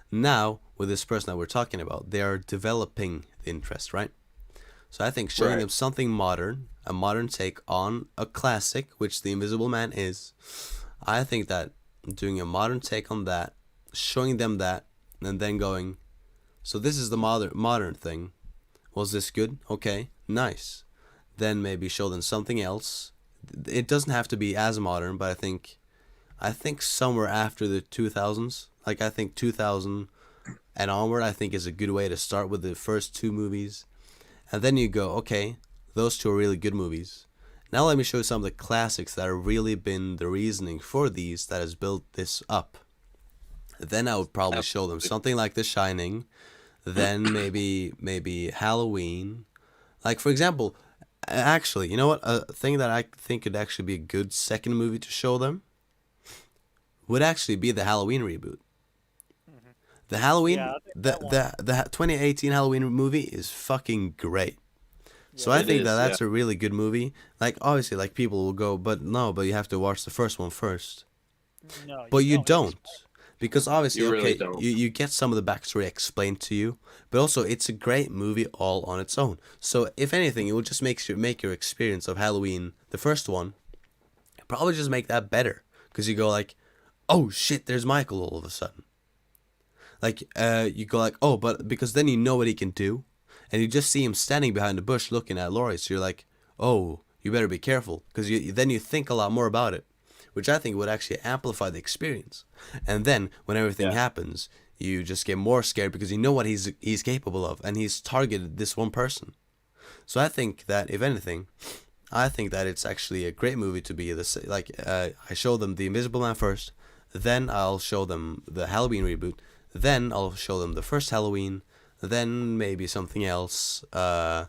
Now, with this person that we're talking about, they are developing the interest, right? So I think showing them something modern, a modern take on a classic, which The Invisible Man is, I think that doing a modern take on that, showing them that, and then going, so this is the modern thing. Was this good? Okay, nice. Then maybe show them something else. It doesn't have to be as modern, but I think somewhere after the 2000s, like I think 2000 and onward, I think is a good way to start with the first two movies. And then you go, okay, those two are really good movies. Now let me show you some of the classics that have really been the reasoning for these that has built this up. Then I would probably show them something like The Shining. Then maybe Halloween. Like, for example, actually, you know what? A thing that I think could actually be a good second movie to show them would actually be the Halloween reboot. Mm-hmm. The Halloween, Yeah, the 2018 Halloween movie is fucking great. So I think that's a really good movie. Like, obviously, like, people will go, but you have to watch the first one first. No, but you don't. Because obviously, You really okay, don't. you get some of the backstory explained to you, but also it's a great movie all on its own. So if anything, it will just make your experience of Halloween, the first one, probably just make that better. Because you go like, oh shit, there's Michael all of a sudden. Like, you go like, oh, but because then you know what he can do, and you just see him standing behind the bush looking at Laurie, so you're like, oh, you better be careful, because then you think a lot more about it, which I think would actually amplify the experience. And then when everything happens, you just get more scared because you know what he's capable of, and he's targeted this one person. So I think that if anything, I think that it's actually a great movie to be this. Like, I show them The Invisible Man first, then I'll show them the Halloween reboot, then I'll show them the first Halloween, then maybe something else. I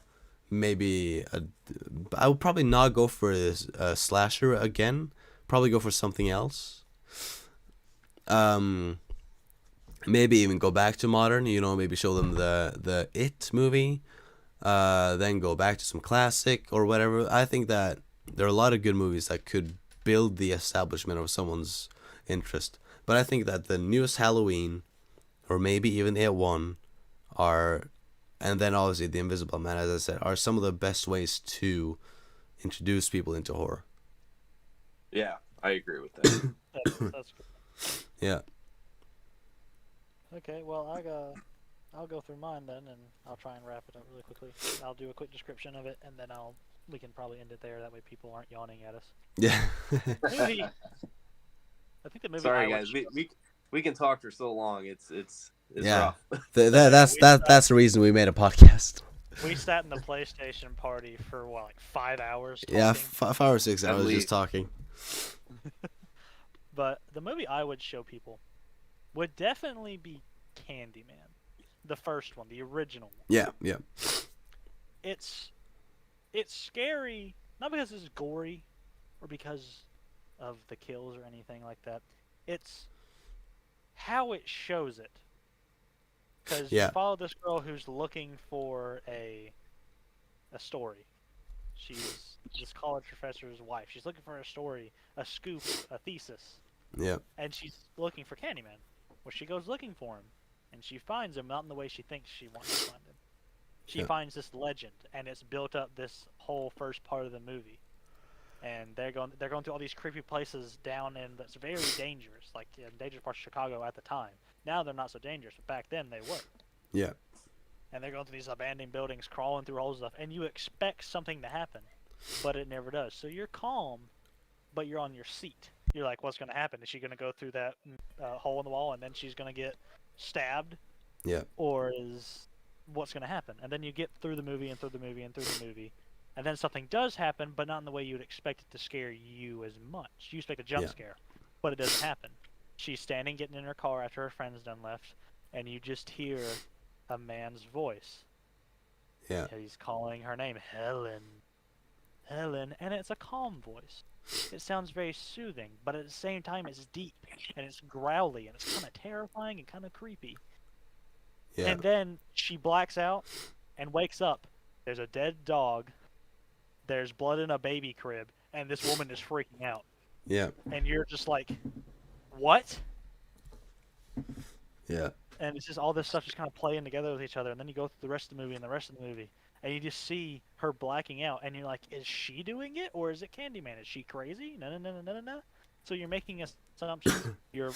would probably not go for a slasher again. Probably go for something else. Maybe even go back to modern. Maybe show them the It movie. Then go back to some classic or whatever. I think that there are a lot of good movies that could build the establishment of someone's interest. But I think that the newest Halloween, or maybe even Ep.1, and then obviously The Invisible Man, as I said, are some of the best ways to introduce people into horror. Yeah, I agree with that. That's good. Yeah. Okay, well, I'll go through mine then, and I'll try and wrap it up really quickly. I'll do a quick description of it, and then we can probably end it there. That way, people aren't yawning at us. Yeah. I think the movie Sorry, I would guys. We can talk for so long. It's Yeah. rough. That's the reason we made a podcast. we sat in the PlayStation party for what, like 5 hours talking. Yeah, 5 or 6 hours just least. talking. But the movie I would show people would definitely be Candyman, the first one, the original one. Yeah. It's scary, not because it's gory or because of the kills or anything like that. It's how it shows it. Because you follow this girl who's looking for a story. She's this college professor's wife. She's looking for a story, a scoop, a thesis. Yeah. And she's looking for Candyman. Well, she goes looking for him, and she finds him not in the way she thinks she wants to find him. She finds this legend, and it's built up this whole first part of the movie. And they're going through all these creepy places down in that's very dangerous, like in dangerous parts of Chicago at the time. Now they're not so dangerous, but back then they were. Yeah. And they're going through these abandoned buildings, crawling through holes and stuff, and you expect something to happen, but it never does. So you're calm, but you're on your seat. You're like, what's going to happen? Is she going to go through that hole in the wall, and then she's going to get stabbed? Yeah. Or is what's going to happen? And then you get through the movie and through the movie and through the movie. And then something does happen, but not in the way you would expect it to scare you as much. You expect a jump scare, but it doesn't happen. She's standing, getting in her car after her friend's done left, and you just hear a man's voice. Yeah. He's calling her name, Helen. Helen, and it's a calm voice. It sounds very soothing, but at the same time it's deep, and it's growly, and it's kind of terrifying and kind of creepy. Yeah. And then she blacks out and wakes up. There's a dead dog. There's blood in a baby crib, and this woman is freaking out. Yeah. And you're just like, what? Yeah. And it's just all this stuff just kind of playing together with each other, and then you go through the rest of the movie and the rest of the movie, and you just see her blacking out, and you're like, is she doing it, or is it Candyman? Is she crazy? No. So you're making assumptions. You're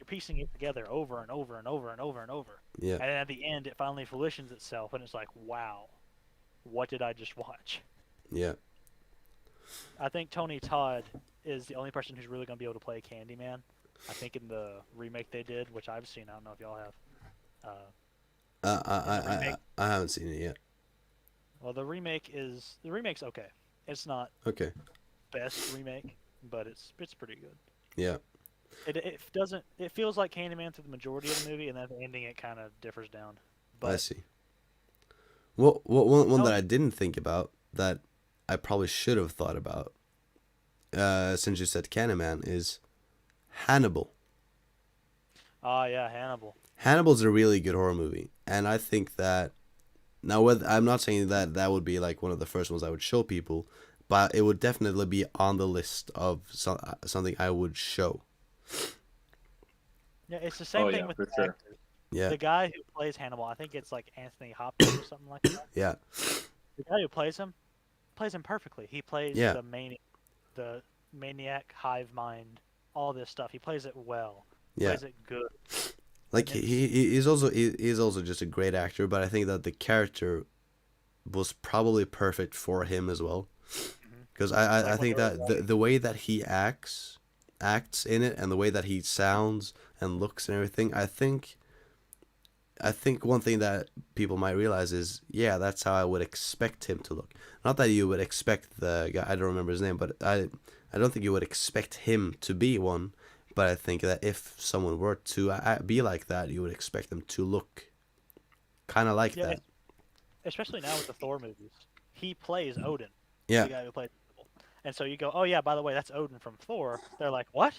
piecing it together over and over and over and over and over. Yeah. And then at the end, it finally fruitions itself, and it's like, wow, what did I just watch? Yeah. I think Tony Todd is the only person who's really going to be able to play Candyman. I think in the remake they did, which I've seen, I don't know if y'all have. I haven't seen it yet. Well, the remake's okay. It's not Okay. best remake, but it's pretty good. Yeah. It feels like Candyman through the majority of the movie, and then at the ending it kind of differs down. But I see. Well, one that I didn't think about that I probably should have thought about, since you said Candyman, is Hannibal. Ah, yeah, Hannibal. Hannibal's a really good horror movie, and I think that now I'm not saying that would be like one of the first ones I would show people, but it would definitely be on the list of something I would show. Yeah, it's the same thing with the actors. Yeah. The guy who plays Hannibal, I think it's like Anthony Hopkins or something like that. Yeah. The guy who plays him perfectly. He plays the maniac, hive mind, all this stuff. He plays it well. He plays it good. Like he's also just a great actor, but I think that the character was probably perfect for him as well. Because I think that the way that he acts in it, and the way that he sounds and looks and everything, I think one thing that people might realize is, yeah, that's how I would expect him to look. Not that you would expect the guy, I don't remember his name, but I don't think you would expect him to be one, but I think that if someone were to be like that, you would expect them to look kind of like that. Especially now with the Thor movies. He plays Odin. Yeah. The guy who plays Hannibal. And so you go, oh yeah, by the way, that's Odin from Thor. They're like, what?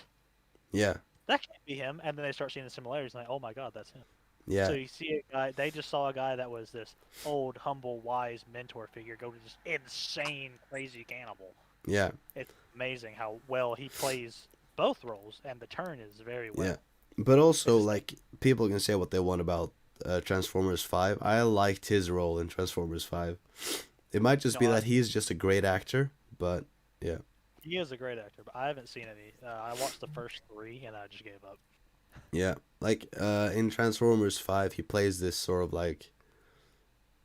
Yeah. That can't be him. And then they start seeing the similarities, and like, oh my god, that's him. Yeah. So you see a guy, they just saw a guy that was this old, humble, wise mentor figure go to this insane, crazy cannibal. Yeah. It's amazing how well he plays both roles, and the turn is very well. Yeah. But also, like, people can say what they want about Transformers 5. I liked his role in Transformers 5. It might just be that he's just a great actor, but yeah. He is a great actor, but I haven't seen any. I watched the first 3, and I just gave up. Yeah, like in Transformers 5, he plays this sort of like,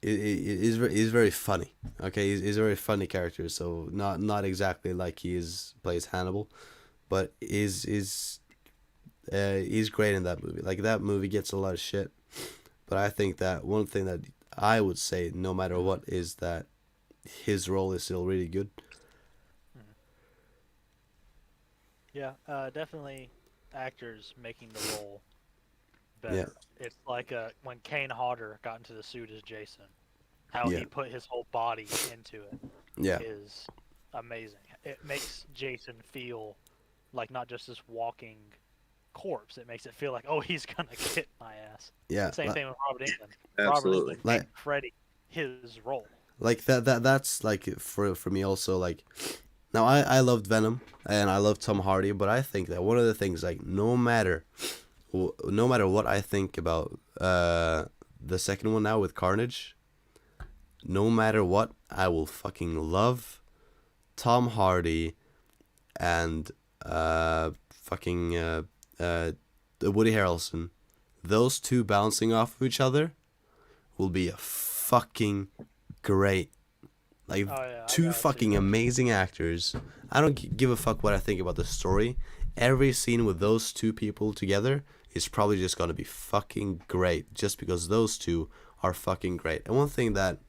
he's very funny. Okay, he's a very funny character. So not exactly like plays Hannibal, but is He's great in that movie. Like, that movie gets a lot of shit, but I think that one thing that I would say, no matter what, is that his role is still really good. Yeah, definitely actors making the role better. Yeah. It's like when Kane Hodder got into the suit as Jason, how Yeah. he put his whole body into it Yeah. is amazing. It makes Jason feel like not just this walking corpse. It makes it feel like, oh, he's gonna get my ass. Yeah. Same thing with Robert Englund. Absolutely. Robert Englund made Freddy his role. Like that's like for me also, like, now I loved Venom and I love Tom Hardy, but I think that one of the things, like, no matter what I think about the second one now with Carnage, no matter what, I will fucking love Tom Hardy and fucking Woody Harrelson. Those two bouncing off of each other will be a fucking great. Like, two fucking amazing actors. I don't give a fuck what I think about the story. Every scene with those two people together is probably just gonna be fucking great, just because those two are fucking great. And one thing that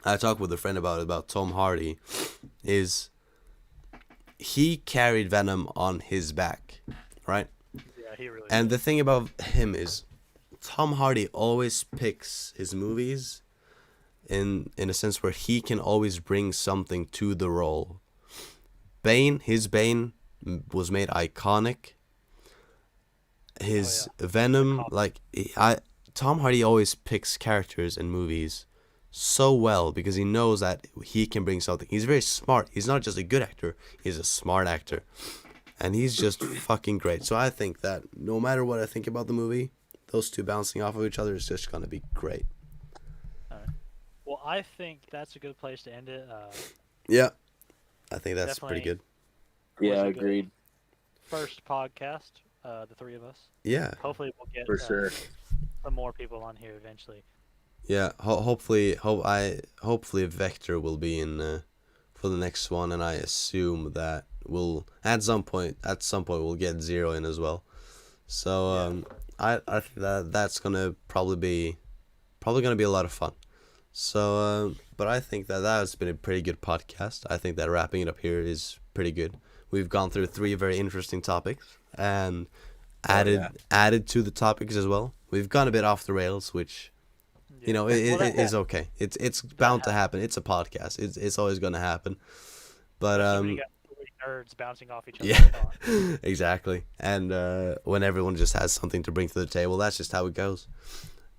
I talked with a friend about Tom Hardy is he carried Venom on his back, right? Yeah, he really. And the thing about him is Tom Hardy always picks his movies in a sense where he can always bring something to the role. His Bane was made iconic. His Venom, like, Tom Hardy always picks characters in movies so well because he knows that he can bring something. He's very smart. He's not just a good actor, he's a smart actor. And he's just fucking great. So I think that no matter what I think about the movie, those two bouncing off of each other is just gonna be great. Well, I think that's a good place to end it. Yeah, I think that's pretty good. Yeah, agreed. First podcast, the three of us. Yeah. Hopefully we'll get For sure. some more people on here eventually. Yeah, hopefully Vector will be in for the next one, and I assume that we'll at some point we'll get Zero in as well. So I think that's gonna probably be a lot of fun. So but I think that has been a pretty good podcast. I think that wrapping it up here is pretty good. We've gone through 3 very interesting topics and added to the topics as well. We've gone a bit off the rails, which it is okay. It's bound to happen. It's a podcast. It's always gonna happen. But you got 3 nerds bouncing off each other. Yeah, exactly. And when everyone just has something to bring to the table, that's just how it goes.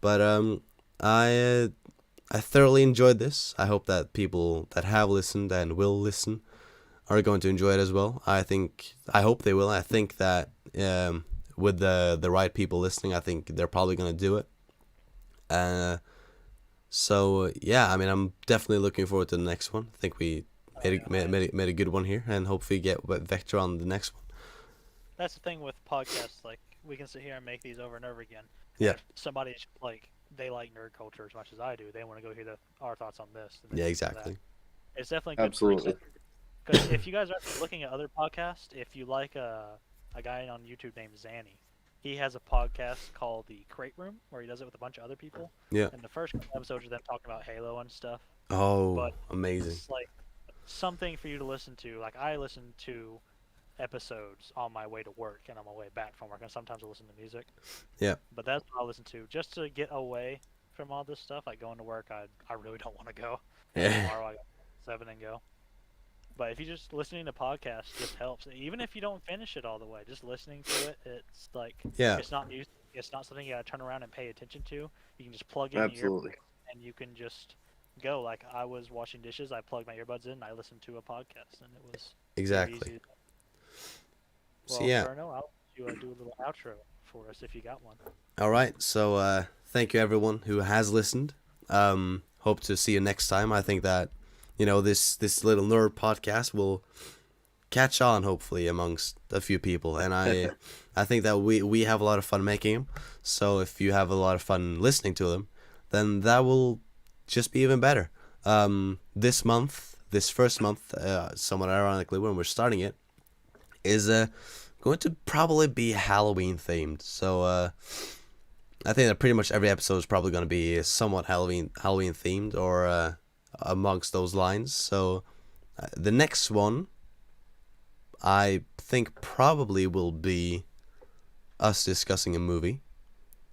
But I thoroughly enjoyed this. I hope that people that have listened and will listen are going to enjoy it as well. I hope they will. I think that with the right people listening, I think they're probably going to do it. So yeah, I mean, I'm definitely looking forward to the next one. I think we made a good one here, and hopefully get Vector on the next one. That's the thing with podcasts. Like, we can sit here and make these over and over again. Yeah. If somebody's like, they like nerd culture as much as I do, they want to go hear our thoughts on this. Yeah, exactly. It's definitely good. Absolutely. Because if you guys are looking at other podcasts, if you like a guy on YouTube named Zanny, he has a podcast called The Crate Room, where he does it with a bunch of other people. Yeah. And the first couple episodes are them talking about Halo and stuff. Oh, but amazing. It's like something for you to listen to. Like, I listen to episodes on my way to work and on my way back from work, and sometimes I listen to music. Yeah. But that's what I listen to, just to get away from all this stuff. Like, going to work, I really don't want to go. Yeah. Tomorrow I got 7 and go. But if you just listening to podcasts just helps. Even if you don't finish it all the way, just listening to it, it's like, it's not music. It's not something you gotta turn around and pay attention to. You can just plug in your earbuds and you can just go. Like, I was washing dishes, I plugged my earbuds in, and I listened to a podcast, and it was exactly. easy. So well, yeah, Bruno, I'll let you do a little outro for us if you got one. All right. So thank you everyone who has listened. Hope to see you next time. I think that this little nerd podcast will catch on, hopefully, amongst a few people, and I think that we have a lot of fun making them. So if you have a lot of fun listening to them, then that will just be even better. This first month, somewhat ironically when we're starting it, is going going to probably be Halloween themed. So I think that pretty much every episode is probably going to be somewhat Halloween themed or amongst those lines. So the next one, I think probably will be us discussing a movie.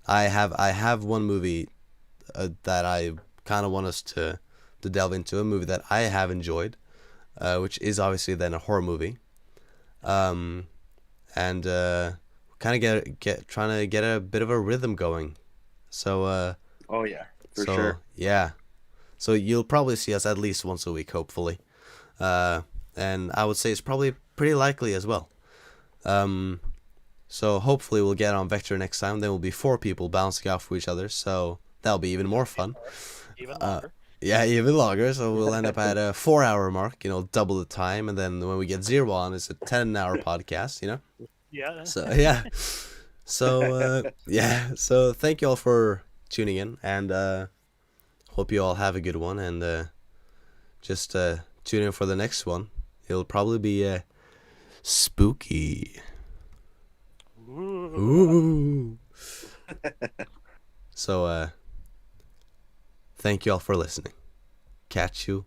I have one movie that I kind of want us to delve into, a movie that I have enjoyed, which is obviously then a horror movie, and kind of trying to get a bit of a rhythm going. So Oh yeah, for sure. yeah, so you'll probably see us at least once a week, hopefully, and I would say it's probably pretty likely as well. So hopefully we'll get on Vector next time. Then we'll be 4 people bouncing off of each other. So that'll be even more fun. Even longer. Yeah, even longer. So we'll end up at a 4-hour mark. Double the time. And then when we get 0 on, it's a 10-hour podcast. Yeah. So yeah. So yeah. So thank you all for tuning in, and hope you all have a good one. And just tune in for the next one. It'll probably be spooky. Ooh. So, thank you all for listening. Catch you